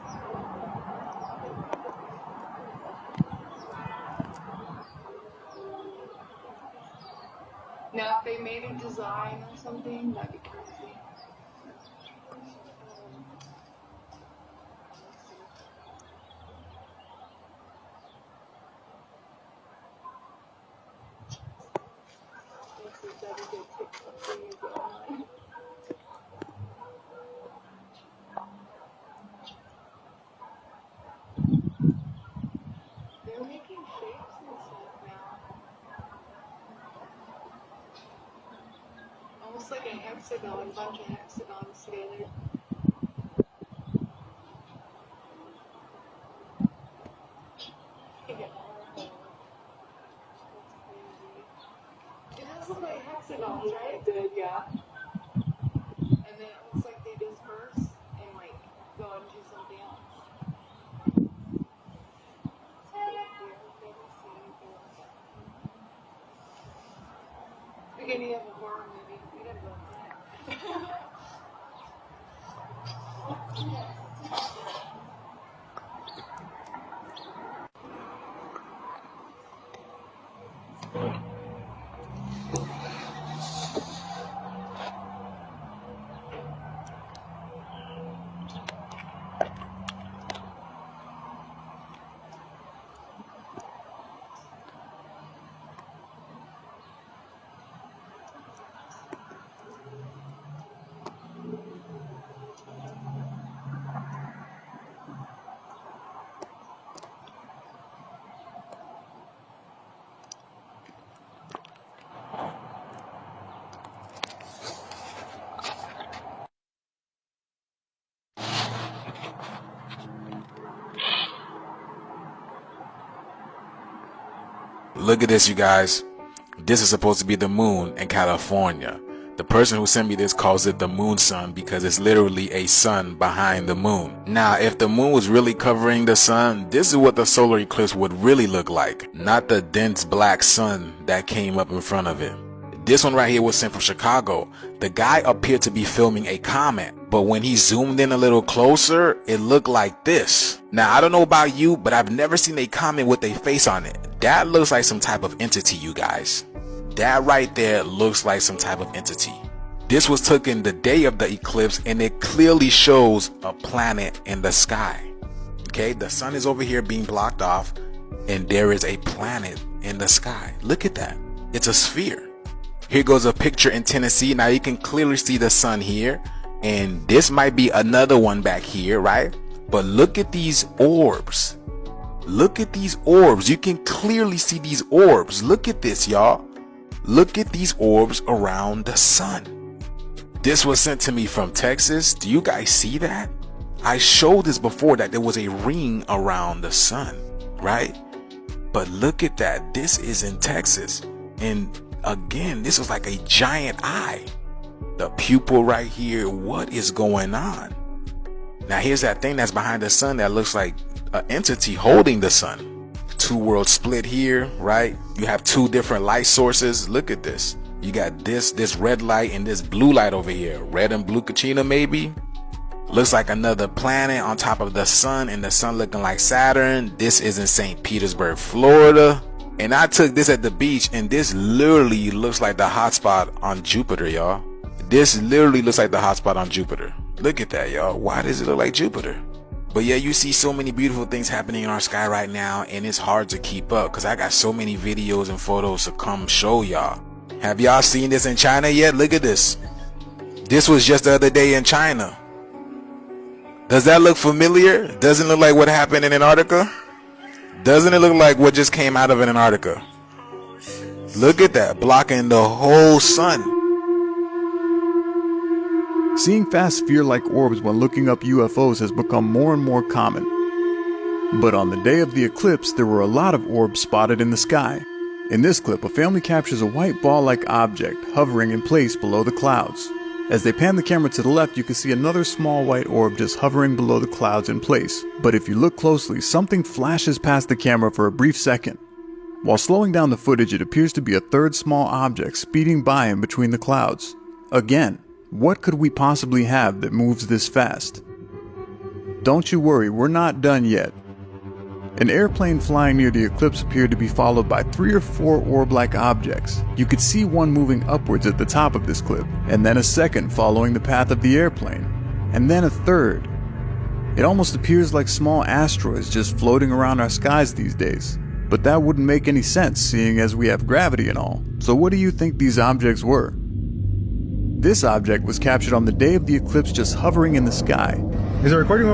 Now if they made a design or something, that'd be crazy. They're making shapes and stuff now. Almost like a hexagon, a bunch of hexagons together. It does look like hexagons, right? It did, yeah. And then it looks like they disperse and like go into something else. Beginning of a horror movie. We gotta go with that. Look at this, you guys. This is supposed to be the moon in California. The person who sent me this calls it the moon sun because it's literally a sun behind the moon. Now, if the moon was really covering the sun, this is what the solar eclipse would really look like. Not the dense black sun that came up in front of it. This one right here was sent from Chicago. The guy appeared to be filming a comet, but when he zoomed in a little closer, it looked like this. Now, I don't know about you, but I've never seen a comet with a face on it. That looks like some type of entity, you guys. That right there looks like some type of entity. This was taken the day of the eclipse, and it clearly shows a planet in the sky. Okay, the sun is over here being blocked off, and there is a planet in the sky. Look at that. It's a sphere. Here goes a picture in Tennessee. Now you can clearly see the sun here, and this might be another one back here, right? But look at these orbs. Look at these orbs. You can clearly see these orbs. Look at this, y'all. Look at these orbs around the sun. This was sent to me from Texas. Do you guys see that? I showed this before, that there was a ring around the sun, right? But look at that. This is in Texas. And again, this is like a giant eye. The pupil right here. What is going on? Now here's that thing that's behind the sun that looks like an entity holding the sun. Two worlds split here, right? You have two different light sources. Look at this. You got this red light and this blue light over here. Red and blue Kachina maybe. Looks like another planet on top of the sun, and the sun looking like Saturn. This is in St. Petersburg, Florida. And I took this at the beach, and this literally looks like the hotspot on Jupiter, y'all. This literally looks like the hotspot on Jupiter. Look at that, y'all. Why does it look like Jupiter? But yeah, you see so many beautiful things happening in our sky right now, and it's hard to keep up because I got so many videos and photos to come show y'all. Have y'all seen this in China yet? Look at this. This was just the other day in China. Does that look familiar? Doesn't it look like what happened in Antarctica? Doesn't it look like what just came out of Antarctica? Look at that, blocking the whole sun. Seeing fast sphere-like orbs when looking up UFOs has become more and more common. But on the day of the eclipse, there were a lot of orbs spotted in the sky. In this clip, a family captures a white ball-like object hovering in place below the clouds. As they pan the camera to the left, you can see another small white orb just hovering below the clouds in place. But if you look closely, something flashes past the camera for a brief second. While slowing down the footage, it appears to be a third small object speeding by in between the clouds. Again, what could we possibly have that moves this fast? Don't you worry, we're not done yet. An airplane flying near the eclipse appeared to be followed by 3 or 4 orb-like objects. You could see one moving upwards at the top of this clip, and then a second following the path of the airplane, and then a third. It almost appears like small asteroids just floating around our skies these days. But that wouldn't make any sense, seeing as we have gravity and all. So what do you think these objects were? This object was captured on the day of the eclipse, just hovering in the sky. Is it recording?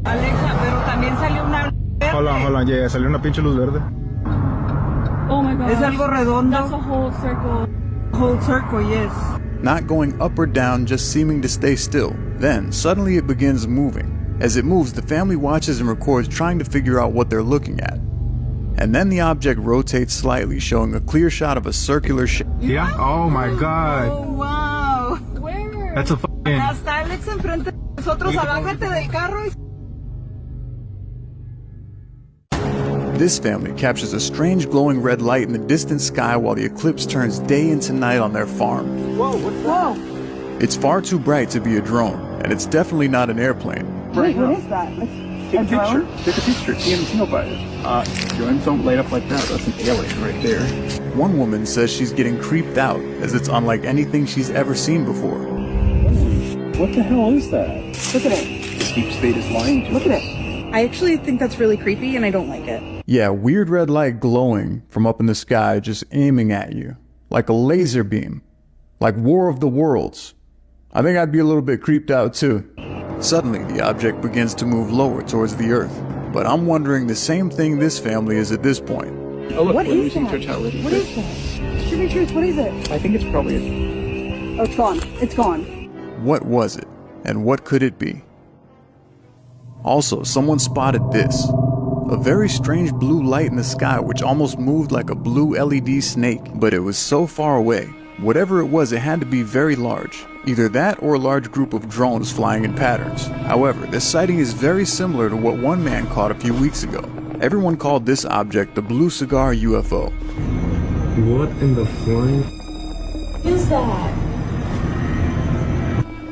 Alexa, pero también salió una verde. Hold on, yeah, salió una pinche luz verde. Oh my god. Es algo redondo. That's a whole circle. Whole circle, yes. Not going up or down, just seeming to stay still. Then, suddenly it begins moving. As it moves, the family watches and records, trying to figure out what they're looking at. And then the object rotates slightly, showing a clear shot of a circular shape. Yeah? Oh my god. Oh wow. Where? That's a fucking... Hasta Alex enfrente de nosotros, abájate del carro. This family captures a strange glowing red light in the distant sky while the eclipse turns day into night on their farm. Whoa, what's that? It's far too bright to be a drone, and it's definitely not an airplane. Wait, what is that? Take a picture. Take a picture. See him signal fires. Drones don't light up like that. That's an alien right there. One woman says she's getting creeped out, as it's unlike anything she's ever seen before. What the hell is that? Look at it. The deep state is lying to us. Look at it. I actually think that's really creepy and I don't like it. Yeah, weird red light glowing from up in the sky, just aiming at you. Like a laser beam. Like War of the Worlds. I think I'd be a little bit creeped out too. Suddenly, the object begins to move lower towards the Earth. But I'm wondering the same thing this family is at this point. Oh, look, What we're is losing that? totality. What is that? Shoot me truth, what is it? I think it's probably a... Oh, it's gone. It's gone. What was it? And what could it be? Also, someone spotted this. A very strange blue light in the sky which almost moved like a blue LED snake, but it was so far away. Whatever it was, it had to be very large. Either that or a large group of drones flying in patterns. However, this sighting is very similar to what one man caught a few weeks ago. Everyone called this object the Blue Cigar UFO. What in the flying? Is that?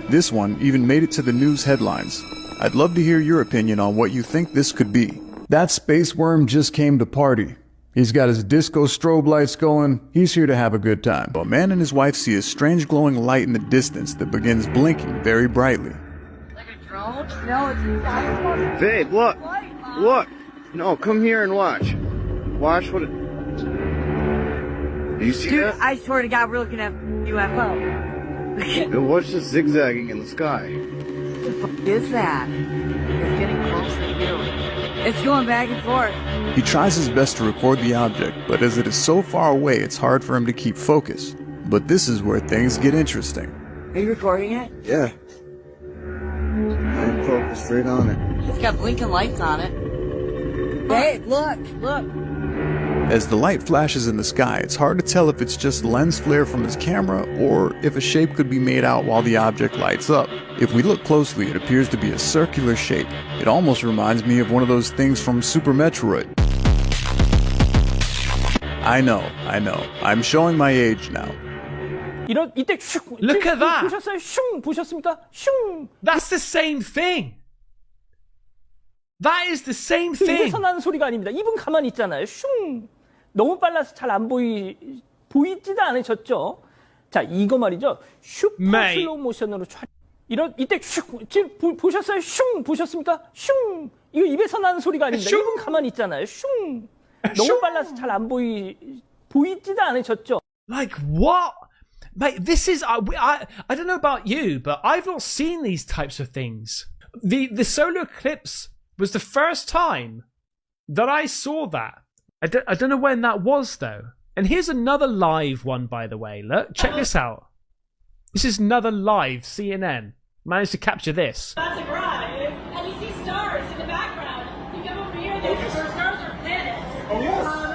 This one even made it to the news headlines. I'd love to hear your opinion on what you think this could be. That space worm just came to party. He's got his disco strobe lights going. He's here to have a good time. A man and his wife see a strange glowing light in the distance that begins blinking very brightly. Like a drone? No, it's... Babe, look! Look! No, come here and watch. Watch what it... Do you see that? I swear to God, we're looking at UFO. And watch the zigzagging in the sky. What the fuck is that? It's getting close to you. It's going back and forth. He tries his best to record the object, but as it is so far away, it's hard for him to keep focus. But this is where things get interesting. Are you recording it? Yeah. I'm focused straight on it. It's got blinking lights on it. Babe, look, look. As the light flashes in the sky, it's hard to tell if it's just lens flare from his camera or if a shape could be made out while the object lights up. If we look closely, it appears to be a circular shape. It almost reminds me of one of those things from Super Metroid. I know. I'm showing my age now. 이때 슉. Look at that. 보셨어요? 슝 보셨습니까? 슝. That's the same thing. That is the same thing. 입에서 나는 소리가 아닙니다. 입은 가만히 있잖아요. 슝. 너무 빨라서 잘 안 보이지도 않으셨죠? 자, 이거 말이죠. 슈퍼 슬로우 모션으로 이때 슉. 지금 보셨어요? 슝 보셨습니까? 슝. 이거 입에서 나는 소리가 아닙니다. 입은 가만히 있잖아요. 슝. 너무 빨라서 잘 안 보이지도 않으셨죠? Like what? Mate, this is I don't know about you, but I've not seen these types of things. The solar eclipse was the first time that I saw that. I don't know when that was though. And here's another live one, by the way. Look, check this out. This is another live CNN. Managed to capture this. That's a drive, and you see stars in the background. You come over here, there's stars are planets. Oh yes.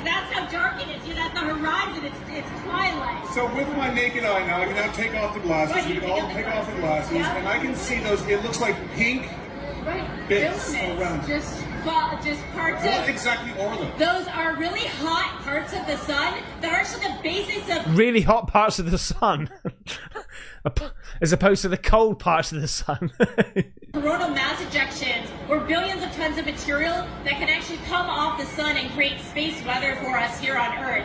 That's how dark it is. You're at the horizon. It's twilight. So with my naked eye now, I can now take off the glasses. Right, You can all take off the glasses, yeah. and I can see those. It looks like pink bits around. Just parts What of. exactly are them? Those are really hot parts of the sun that are actually the basis of. Really hot parts of the sun, as opposed to the cold parts of the sun. Coronal mass ejections, or billions of tons of material that can actually come off the sun and create space weather for us here on Earth.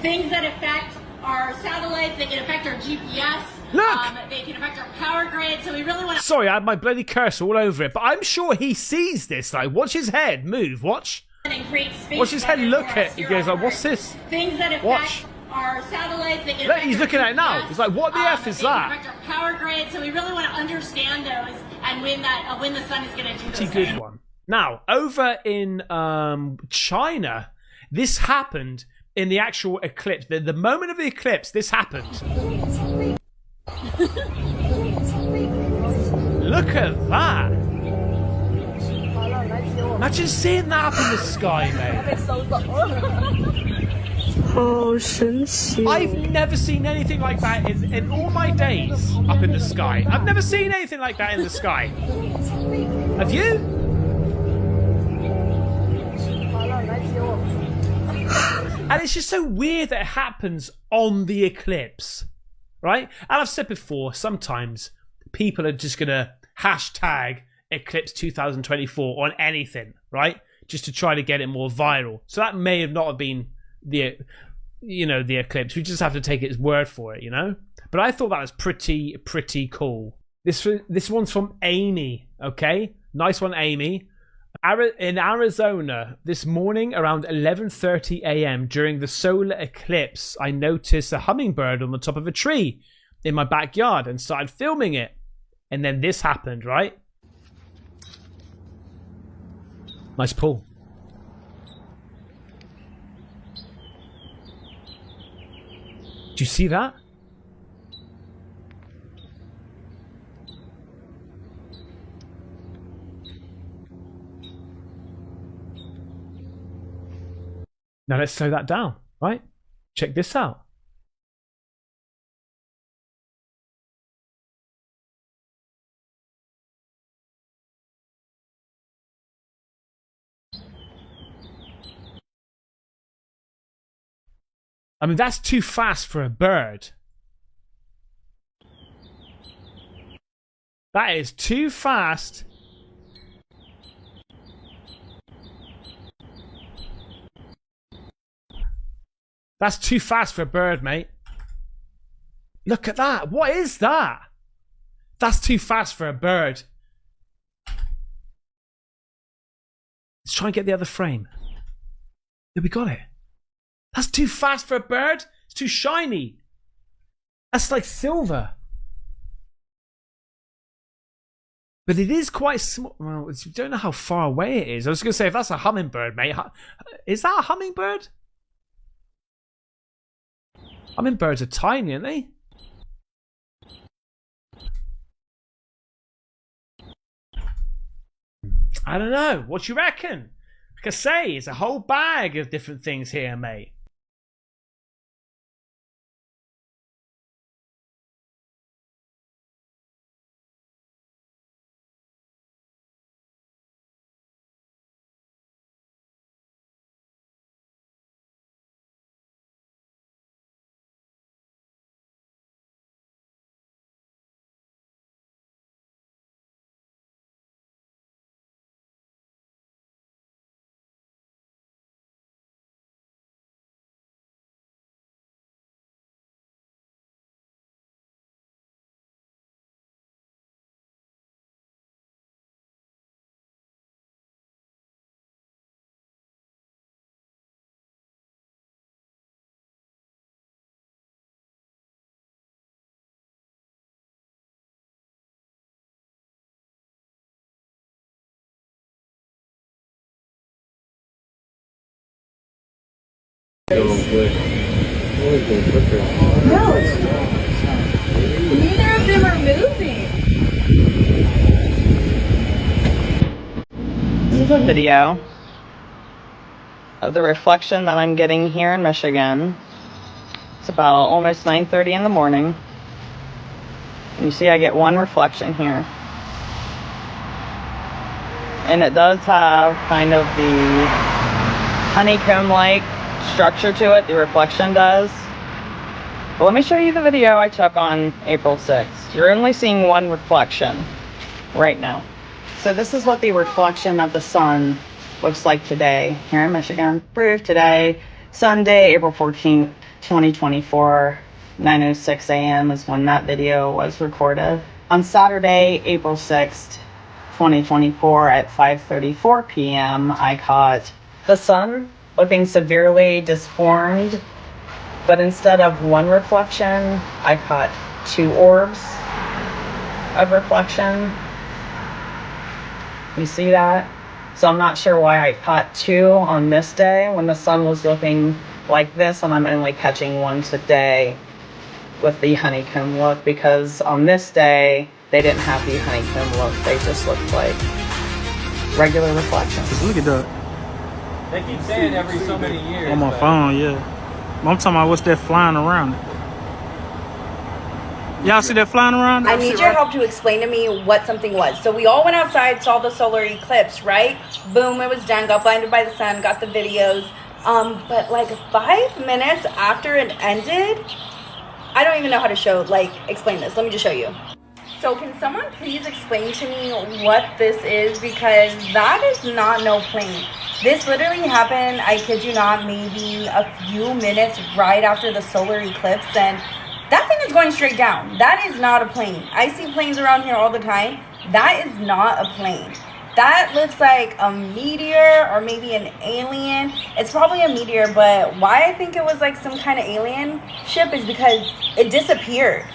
Things that affect our satellites, they can affect our GPS. Look! They can affect our power grid, so we really want to... Sorry, I had my bloody cursor all over it, but I'm sure he sees this. Like, watch his head move. Watch. And create space Watch his head weather look for at us it. He here goes on like, what's Earth. this? Things that affect Watch. our satellites, they can Look, affect he's our looking at it now. GPS. He's like, what the F is They that? can affect our power grid, so we really want to understand those and when the sun is going to do Pretty those good things. one. Now, over in China, this happened in the actual eclipse. The moment of the eclipse, this happened. Look at that. Imagine seeing that up in the sky, mate. I've never seen anything like that in all my days up in the sky. I've never seen anything like that in the sky. Have you? And it's just so weird that it happens on the eclipse, right? And I've said before, sometimes people are just going to hashtag Eclipse 2024 on anything, right? Just to try to get it more viral. So that may have not have been the eclipse. We just have to take its word for it, you know? But I thought that was pretty cool. This one's from Amy, okay? Nice one, Amy. In Arizona, this morning around 11:30 a.m. during the solar eclipse, I noticed a hummingbird on the top of a tree in my backyard and started filming it. And then this happened, right? Nice pull. Do you see that? Now let's slow that down, right? Check this out. I mean, that's too fast for a bird. That is too fast. That's too fast for a bird, mate. Look at that. What is that? That's too fast for a bird. Let's try and get the other frame. Yeah, we got it. That's too fast for a bird. It's too shiny. That's like silver. But it is quite small. Well, you don't know how far away it is. I was going to say, if that's a hummingbird, mate. Is that a hummingbird? Hummingbirds are tiny, aren't they? I don't know. What do you reckon? Like I say, it's a whole bag of different things here, mate. No, neither of them are moving. This is a video of the reflection that I'm getting here in Michigan. It's about almost 9:30 in the morning. And you see I get one reflection here. And it does have kind of the honeycomb-like structure to it, the reflection does. But let me show you the video I took on April 6th. You're only seeing one reflection right now. So this is what the reflection of the sun looks like today here in Michigan. Proof today, Sunday, April 14th, 2024, 9:06 a.m. is when that video was recorded. On Saturday, April 6th, 2024 at 5:34 p.m. I caught the sun looking severely disformed, but instead of one reflection, I caught two orbs of reflection. You see that? So I'm not sure why I caught two on this day when the sun was looking like this, and I'm only catching one today with the honeycomb look, because on this day they didn't have the honeycomb look. They just looked like regular reflections. Look at that. They keep saying every so many years. On my phone, yeah. I'm talking about what's that flying around it. Y'all see that flying around? I need your help to explain to me what something was. So we all went outside, saw the solar eclipse, right? Boom, it was done, got blinded by the sun, got the videos. But like 5 minutes after it ended, I don't even know how to explain this. Let me just show you. So can someone please explain to me what this is? Because that is not no plane. This literally happened, I kid you not, maybe a few minutes right after the solar eclipse, and that thing is going straight down. That is not a plane. I see planes around here all the time. That is not a plane. That looks like a meteor or maybe an alien. It's probably a meteor, but why I think it was like some kind of alien ship is because it disappeared.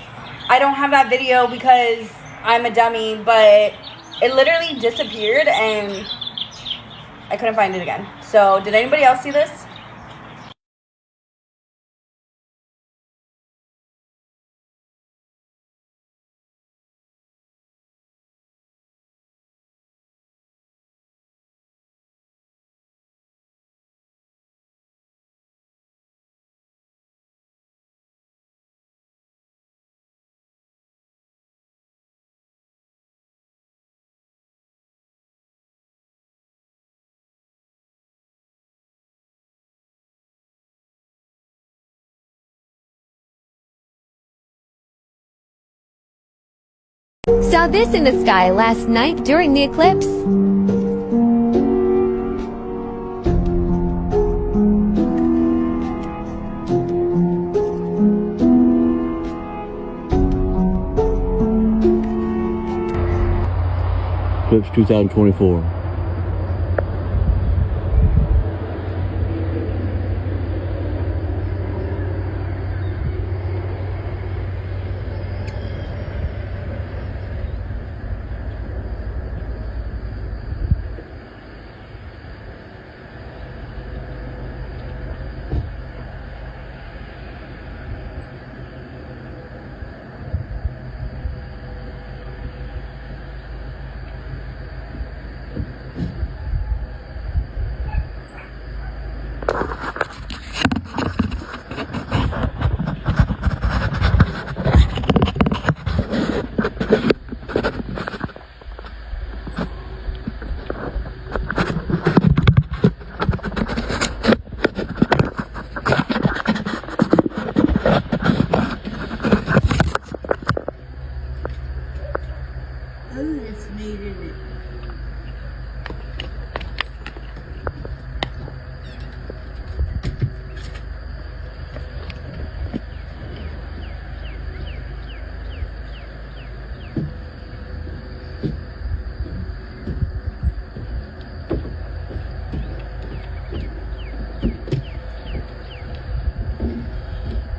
I don't have that video because I'm a dummy, but it literally disappeared and I couldn't find it again. So did anybody else see this? Saw this in the sky last night during the eclipse. Eclipse 2024.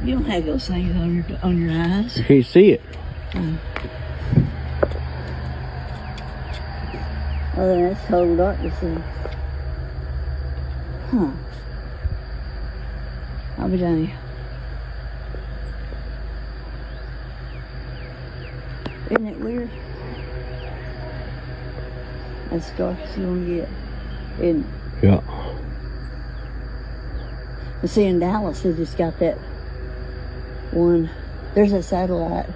You don't have those things on your eyes. You can't see it. Oh, that's total darkness then. Huh. I'll be down here. Isn't it weird? That's the darkest you're gonna get. Isn't it? Yeah. But see, in Dallas, they just got that one. There's a satellite.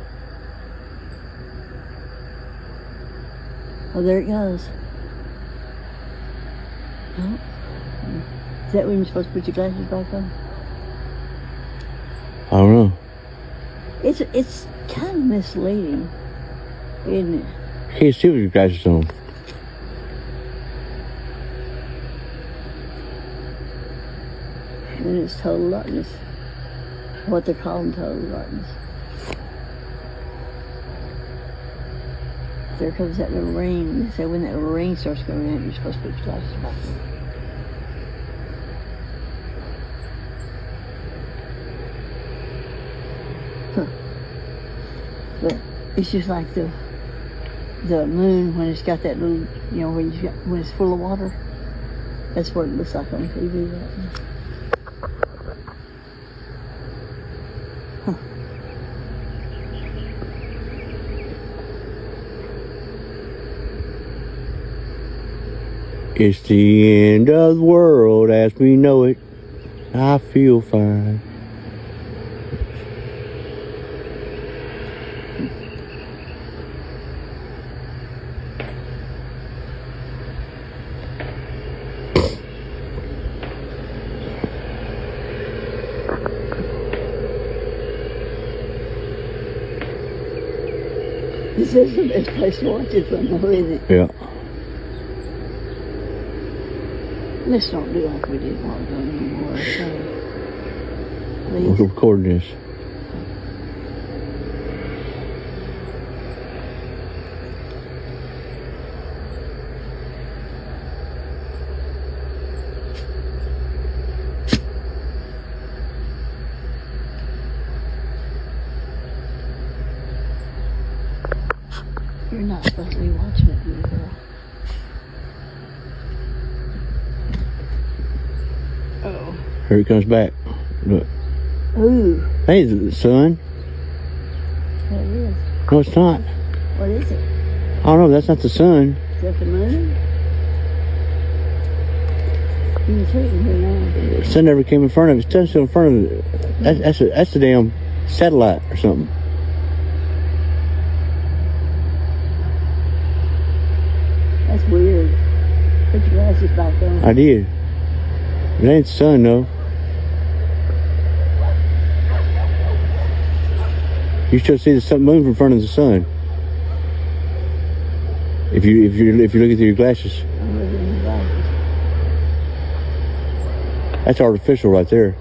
Oh, there it goes. Oh. Is that when you're supposed to put your glasses back on? I don't know. It's kind of misleading, isn't it? You can't see with your glasses on. And it's total darkness. What they're calling total darkness. There comes that little rain. They say when that little rain starts going out, you're supposed to put your glasses back on. Huh. But it's just like the moon when it's got that little, you know, when it's full of water. That's what it looks like on TV right now. It's the end of the world as we know it. I feel fine. This is the best place to watch it from, though, isn't it? Yeah. Let's not do like we did a while ago anymore. We're recording this. You're not supposed to be watching it, you girl. Oh. Here it comes back. Look. Ooh. Hey, the sun. That is. No, it's not. What is it? I don't know. That's not the sun. Is that the moon? You can see it in here now. The sun never came in front of it. It's still in front of it. That's a damn satellite or something. That's weird. Put your glasses back on. I did. It ain't the sun though. You still see the sun move in front of the sun. If you look through your glasses. I'm looking at your glasses. That's artificial right there.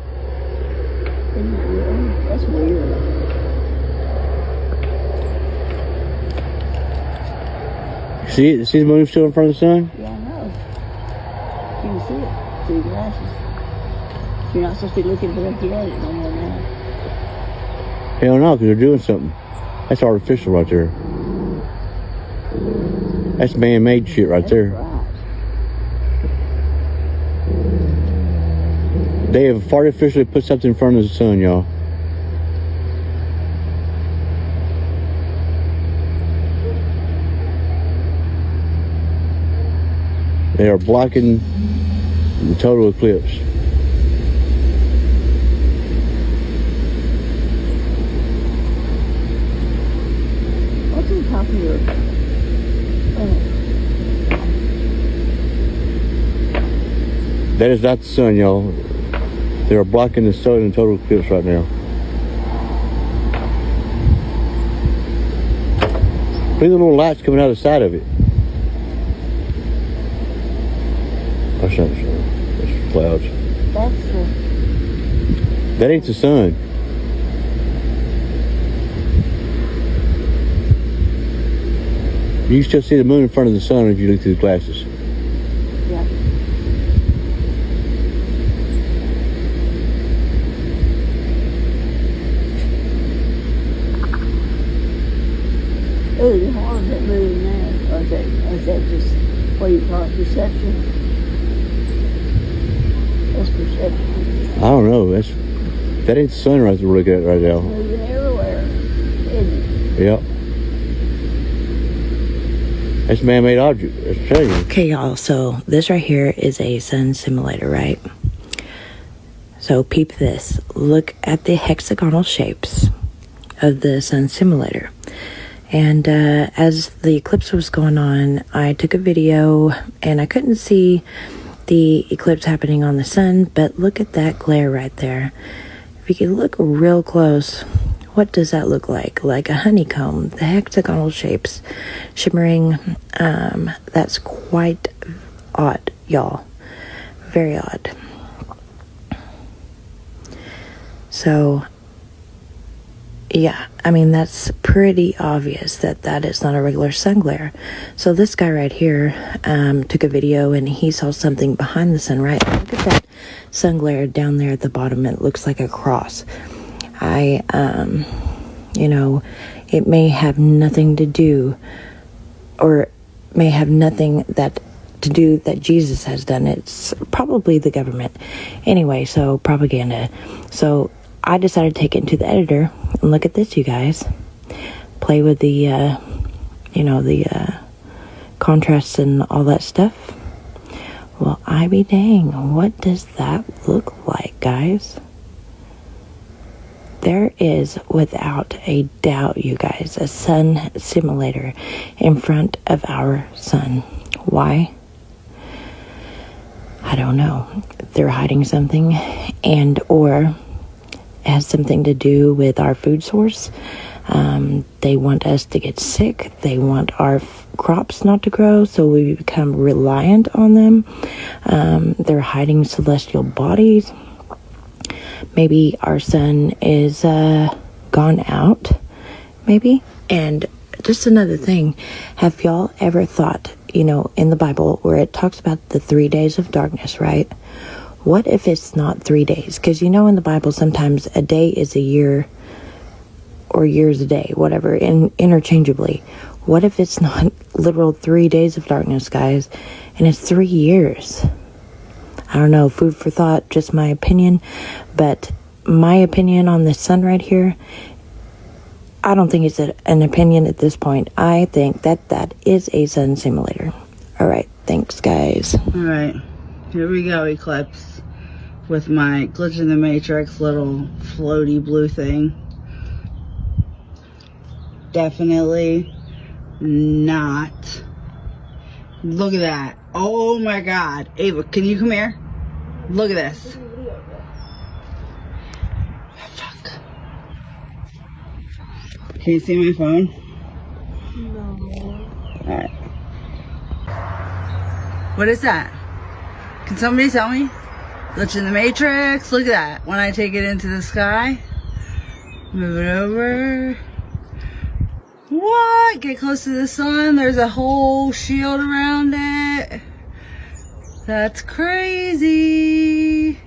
Isn't that weird? That's weird. See it? See the moon still in front of the sun? Yeah, I know. You can see it through your glasses. You're not supposed to be looking directly at it no more now. Hell no, because they're doing something. That's artificial right there. That's man-made shit right there. Right. They have artificially put something in front of the sun, y'all. They are blocking the total eclipse. What's on top of your... That is not the sun, y'all. They are blocking the sun in total eclipse right now. Look at the little lights coming out of the side of it. That's not the sun. That's clouds. That's the... That ain't the sun. You can still see the moon in front of the sun if you look through the glasses. Yeah. What do you call it? Perception? That's perception. I don't know. That ain't sunrise we're looking at right now. Moving everywhere, isn't it? Yep. That's a man-made object. That's telling you. Okay, y'all. So this right here is a sun simulator, right? So peep this. Look at the hexagonal shapes of the sun simulator. And as the eclipse was going on, I took a video and I couldn't see the eclipse happening on the sun, but look at that glare right there. If you can look real close, what does that look like? Like a honeycomb, the hexagonal shapes shimmering. That's quite odd, y'all. Very odd. So, yeah, I mean, that's pretty obvious that that is not a regular sun glare. So this guy right here took a video and he saw something behind the sun, right? Look at that sun glare down there at the bottom. It looks like a cross. You know, it may have nothing to do, or may have nothing that to do that Jesus has done. It's probably the government. Anyway, so propaganda. So I decided to take it into the editor and look at this, you guys. Play with the, you know, the contrasts and all that stuff. Well, I be dang, what does that look like, guys? There is, without a doubt, you guys, a sun simulator in front of our sun. Why? I don't know. They're hiding something, and or it has something to do with our food source. They want us to get sick. They want our crops not to grow, so we become reliant on them. They're hiding celestial bodies. Maybe our sun is gone out, maybe. And just another thing, have y'all ever thought, you know, in the Bible where it talks about the 3 days of darkness, right? What if it's not 3 days? Because you know in the Bible sometimes a day is a year or year's a day, whatever, interchangeably. What if it's not literal 3 days of darkness, guys, and it's 3 years? I don't know, food for thought, just my opinion. But my opinion on this sun right here, I don't think it's an opinion at this point. I think that that is a sun simulator. All right, thanks, guys. All right, here we go, Eclipse, with my glitch in the matrix little floaty blue thing. Definitely not. Look at that. Oh my God. Ava, can you come here? Look at this. Fuck. Can you see my phone? No. Alright. What is that? Can somebody tell me? Glitch in the matrix. Look at that. When I take it into the sky. Move it over. What? Get close to the sun. There's a whole shield around it. That's crazy.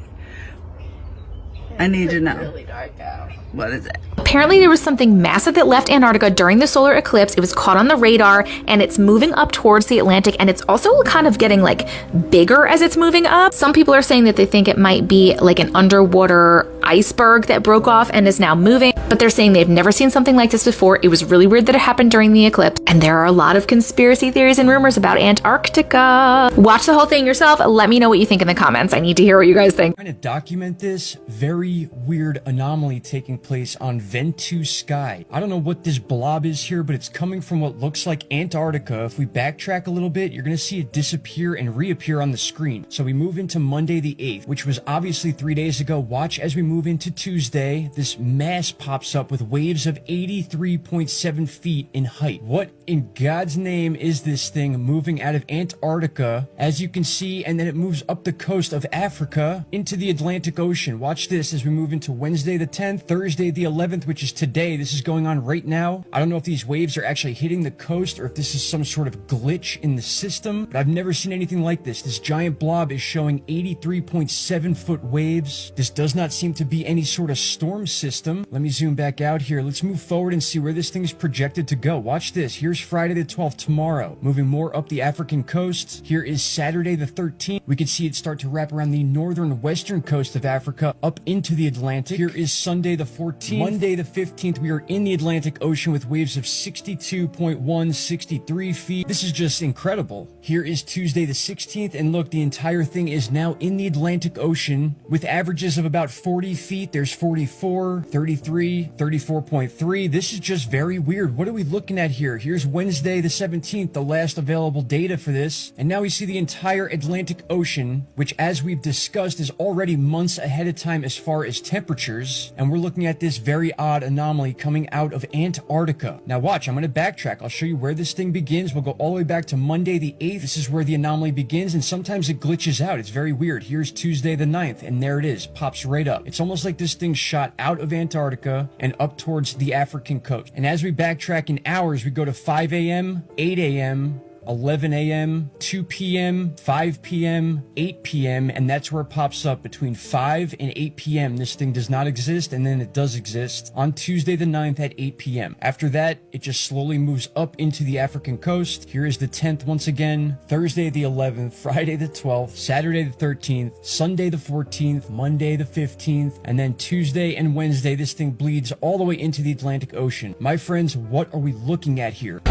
I need to know. It's really dark out. What is it? Apparently there was something massive that left Antarctica during the solar eclipse. It was caught on the radar and it's moving up towards the Atlantic, and it's also kind of getting like bigger as it's moving up. Some people are saying that they think it might be like an underwater iceberg that broke off and is now moving, but they're saying they've never seen something like this before. It was really weird that it happened during the eclipse, and there are a lot of conspiracy theories and rumors about Antarctica. Watch the whole thing yourself. Let me know what you think in the comments. I need to hear what you guys think. Trying to document this very weird anomaly taking place on Ventus Sky. I don't know what this blob is here, but it's coming from what looks like Antarctica. If we backtrack a little bit, you're gonna see it disappear and reappear on the screen. So we move into Monday the 8th, which was obviously 3 days ago. Watch as we move into Tuesday. This mass pops up with waves of 83.7 feet in height. What in God's name is this thing moving out of Antarctica, as you can see, and then it moves up the coast of Africa into the Atlantic Ocean. Watch this as we move into Wednesday the 10th, Thursday the 11th. We which is today. This is going on right now. I don't know if these waves are actually hitting the coast or if this is some sort of glitch in the system, but I've never seen anything like this. This giant blob is showing 83.7 foot waves. This does not seem to be any sort of storm system. Let me zoom back out here. Let's move forward and see where this thing is projected to go. Watch this. Here's Friday the 12th tomorrow, moving more up the African coast. Here is Saturday the 13th. We can see it start to wrap around the northern western coast of Africa up into the Atlantic. Here is Sunday the 14th. Monday the 15th, we are in the Atlantic Ocean with waves of 62.1, 63 feet. This is just incredible. Here is Tuesday the 16th, and look, the entire thing is now in the Atlantic Ocean with averages of about 40 feet. There's 44, 33, 34.3. This is just very weird. What are we looking at here? Here's Wednesday the 17th, the last available data for this. And now we see the entire Atlantic Ocean, which, as we've discussed, is already months ahead of time as far as temperatures. And we're looking at this very odd anomaly coming out of Antarctica. Now watch, I'm going to backtrack. I'll show you where this thing begins. We'll go all the way back to Monday the 8th. This is where the anomaly begins, and sometimes it glitches out. It's very weird. Here's Tuesday the 9th, and there it is. Pops right up. It's almost like this thing shot out of Antarctica and up towards the African coast. And as we backtrack in hours, we go to 5 a.m., 8 a.m., 11 a.m., 2 p.m., 5 p.m., 8 p.m., and that's where it pops up between 5 and 8 p.m. This thing does not exist, and then it does exist on Tuesday the 9th at 8 p.m. After that, it just slowly moves up into the African coast. Here is the 10th once again, Thursday the 11th, Friday the 12th, Saturday the 13th, Sunday the 14th, Monday the 15th, and then Tuesday and Wednesday, this thing bleeds all the way into the Atlantic Ocean. My friends, what are we looking at here?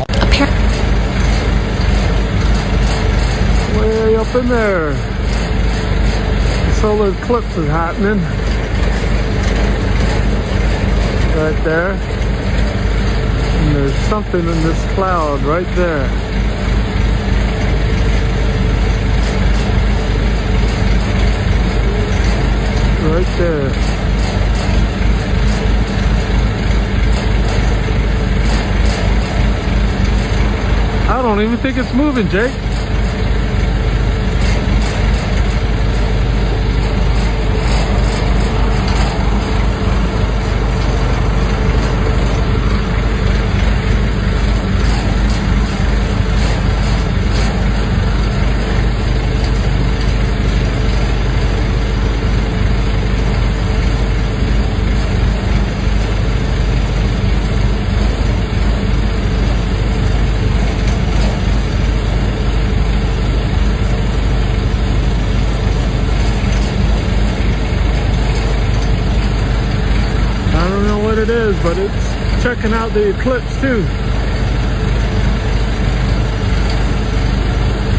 Way up in there, the solar eclipse is happening right there, and there's something in this cloud right there. Right there. I don't even think it's moving, Jake. It is, but it's checking out the eclipse too.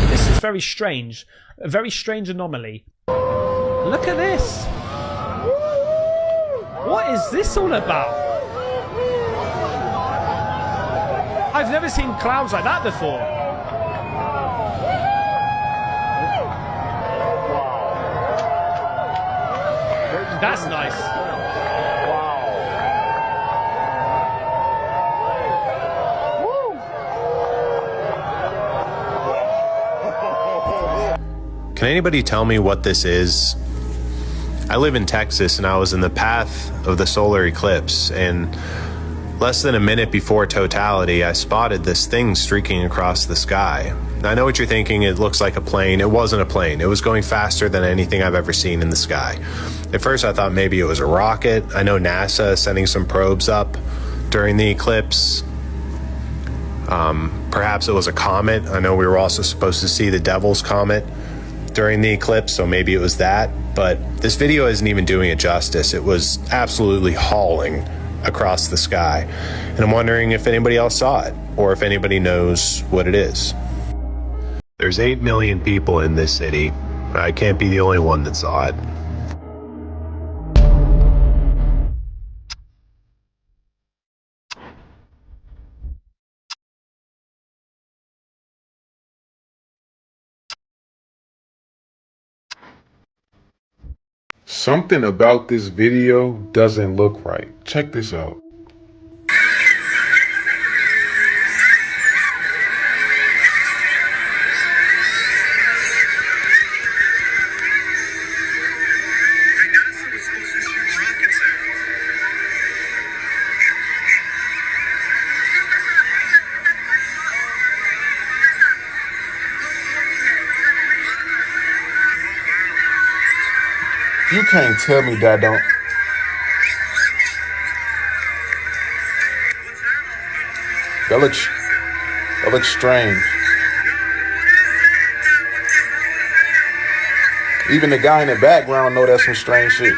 This is very strange. A very strange anomaly. Look at this. What is this all about? I've never seen clouds like that before. That's nice. Can anybody tell me what this is? I live in Texas and I was in the path of the solar eclipse, and less than a minute before totality, I spotted this thing streaking across the sky. Now, I know what you're thinking, it looks like a plane. It wasn't a plane. It was going faster than anything I've ever seen in the sky. At first I thought maybe it was a rocket. I know NASA is sending some probes up during the eclipse. Perhaps it was a comet. I know we were also supposed to see the Devil's Comet during the eclipse, so maybe it was that, but this video isn't even doing it justice. It was absolutely hauling across the sky, and I'm wondering if anybody else saw it, or if anybody knows what it is. There's 8 million people in this city. I can't be the only one that saw it. Something about this video doesn't look right. Check this out. You can't tell me that don't. That looks strange. Even the guy in the background know that's some strange shit.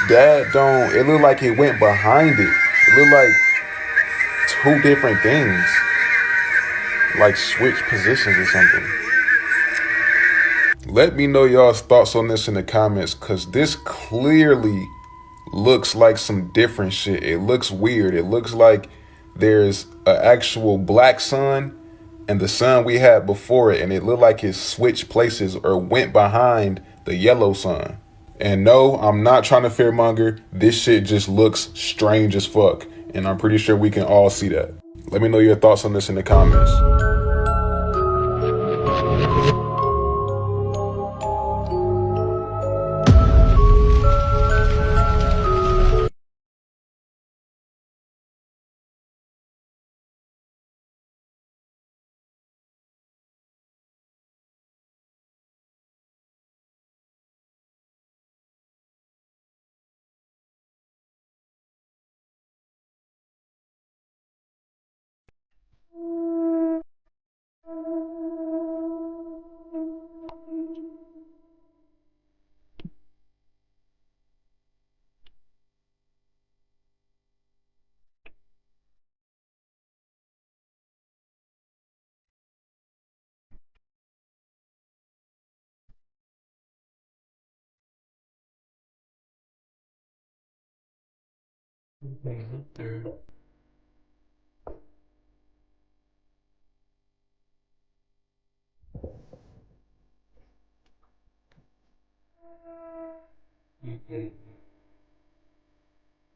That don't, it looked like it went behind it. It looked like two different things. Like switch positions or something. Let me know y'all's thoughts on this in the comments, because this clearly looks like some different shit. It looks weird. It looks like there's an actual black sun and the sun we had before it, and it looked like it switched places or went behind the yellow sun. And no, I'm not trying to fearmonger. This shit just looks strange as fuck, and I'm pretty sure we can all see that. Let me know your thoughts on this in the comments.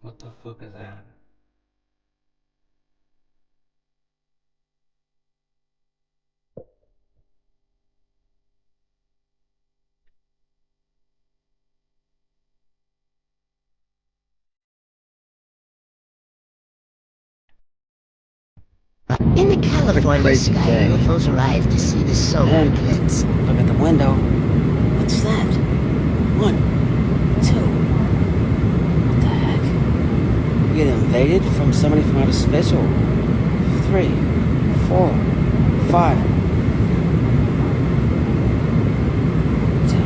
What the fuck is that? In the California sky, UFOs arrive to see the solar eclipse. Look at the window. What's that? 1, 2. What the heck? We get invaded from somebody from outer space, or 3, 4, 5. 10.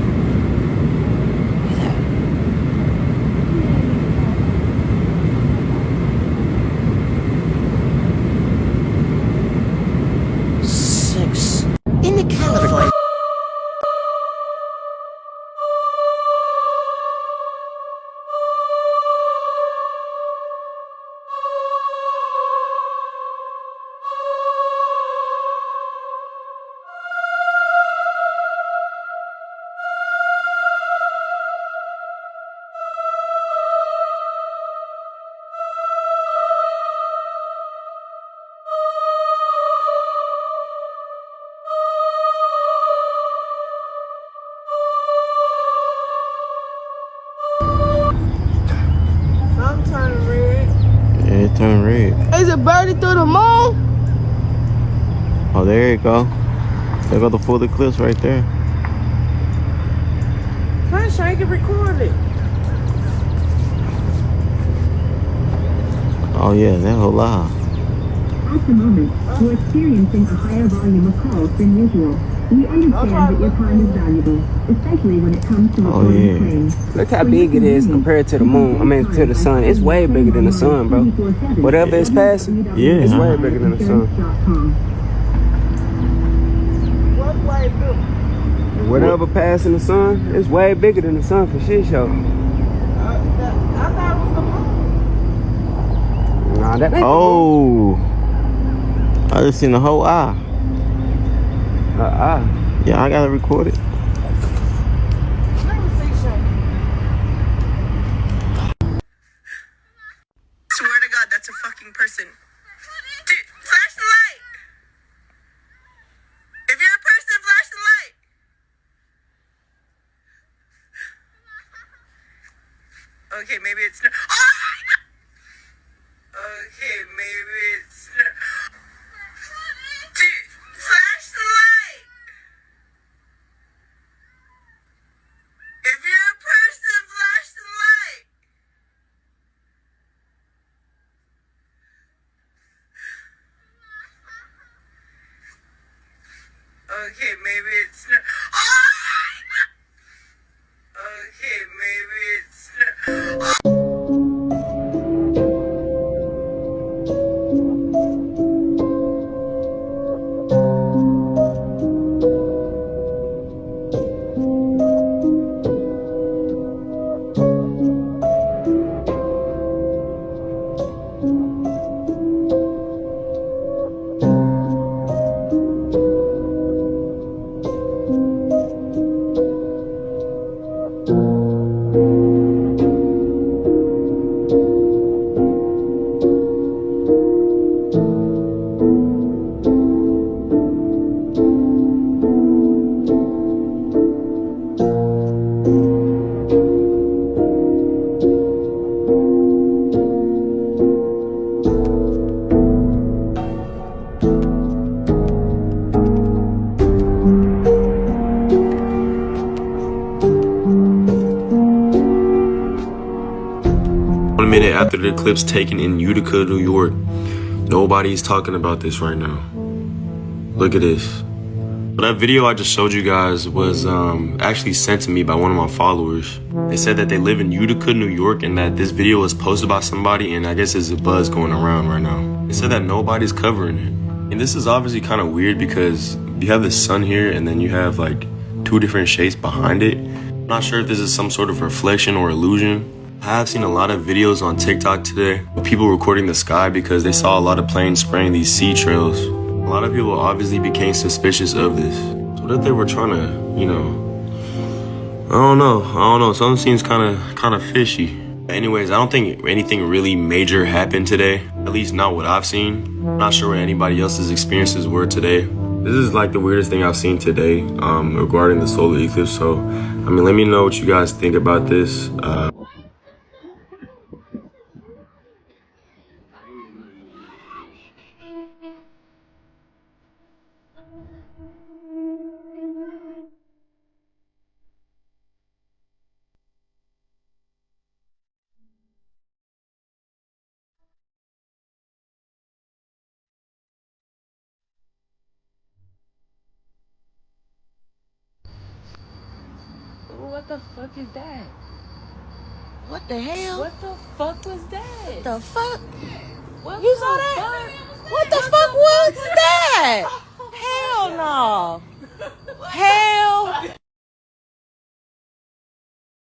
Look at that. 6. In the California... It turned red. Is it burning through the moon? Oh, there you go. There go the full eclipse right there. First, I can record it. Oh yeah, that whole lot. At the moment, we're experiencing a higher volume of calls than usual. We understand that your time is valuable, especially when it comes to reporting claims. Look how big it is compared to the moon. I mean, to the sun. It's way bigger than the sun, bro. Whatever it's passing, it's way bigger than the sun. Whatever passing the sun, it's way bigger than the sun for shit show. Nah, that ain't Oh, I just seen the whole eye. Yeah, I gotta record it. Let me see something. Swear to God, that's a fucking person. Dude, flash the light. If you're a person, flash the light. Okay, maybe it's not. Oh! Okay, maybe it's not. Okay, maybe it's not. Okay, maybe it's not. 1 minute after the eclipse taken in Utica, New York. Nobody's talking about this right now. Look at this. That video I just showed you guys was actually sent to me by one of my followers. They said that they live in Utica, New York, and that this video was posted by somebody, and I guess there's a buzz going around right now. They said that nobody's covering it. And this is obviously kind of weird because you have the sun here and then you have like two different shapes behind it. I'm not sure if this is some sort of reflection or illusion. I have seen a lot of videos on TikTok today of people recording the sky because they saw a lot of planes spraying these sea trails. A lot of people obviously became suspicious of this. So that they were trying to, you know, I don't know. Something seems kind of fishy. Anyways, I don't think anything really major happened today. At least not what I've seen. I'm not sure what anybody else's experiences were today. This is like the weirdest thing I've seen today regarding the solar eclipse. So, I mean, let me know what you guys think about this. What the fuck is that? What the hell? What the fuck was that? What the fuck? What You the saw that? fuck? What the fuck was that? Hell no. Hell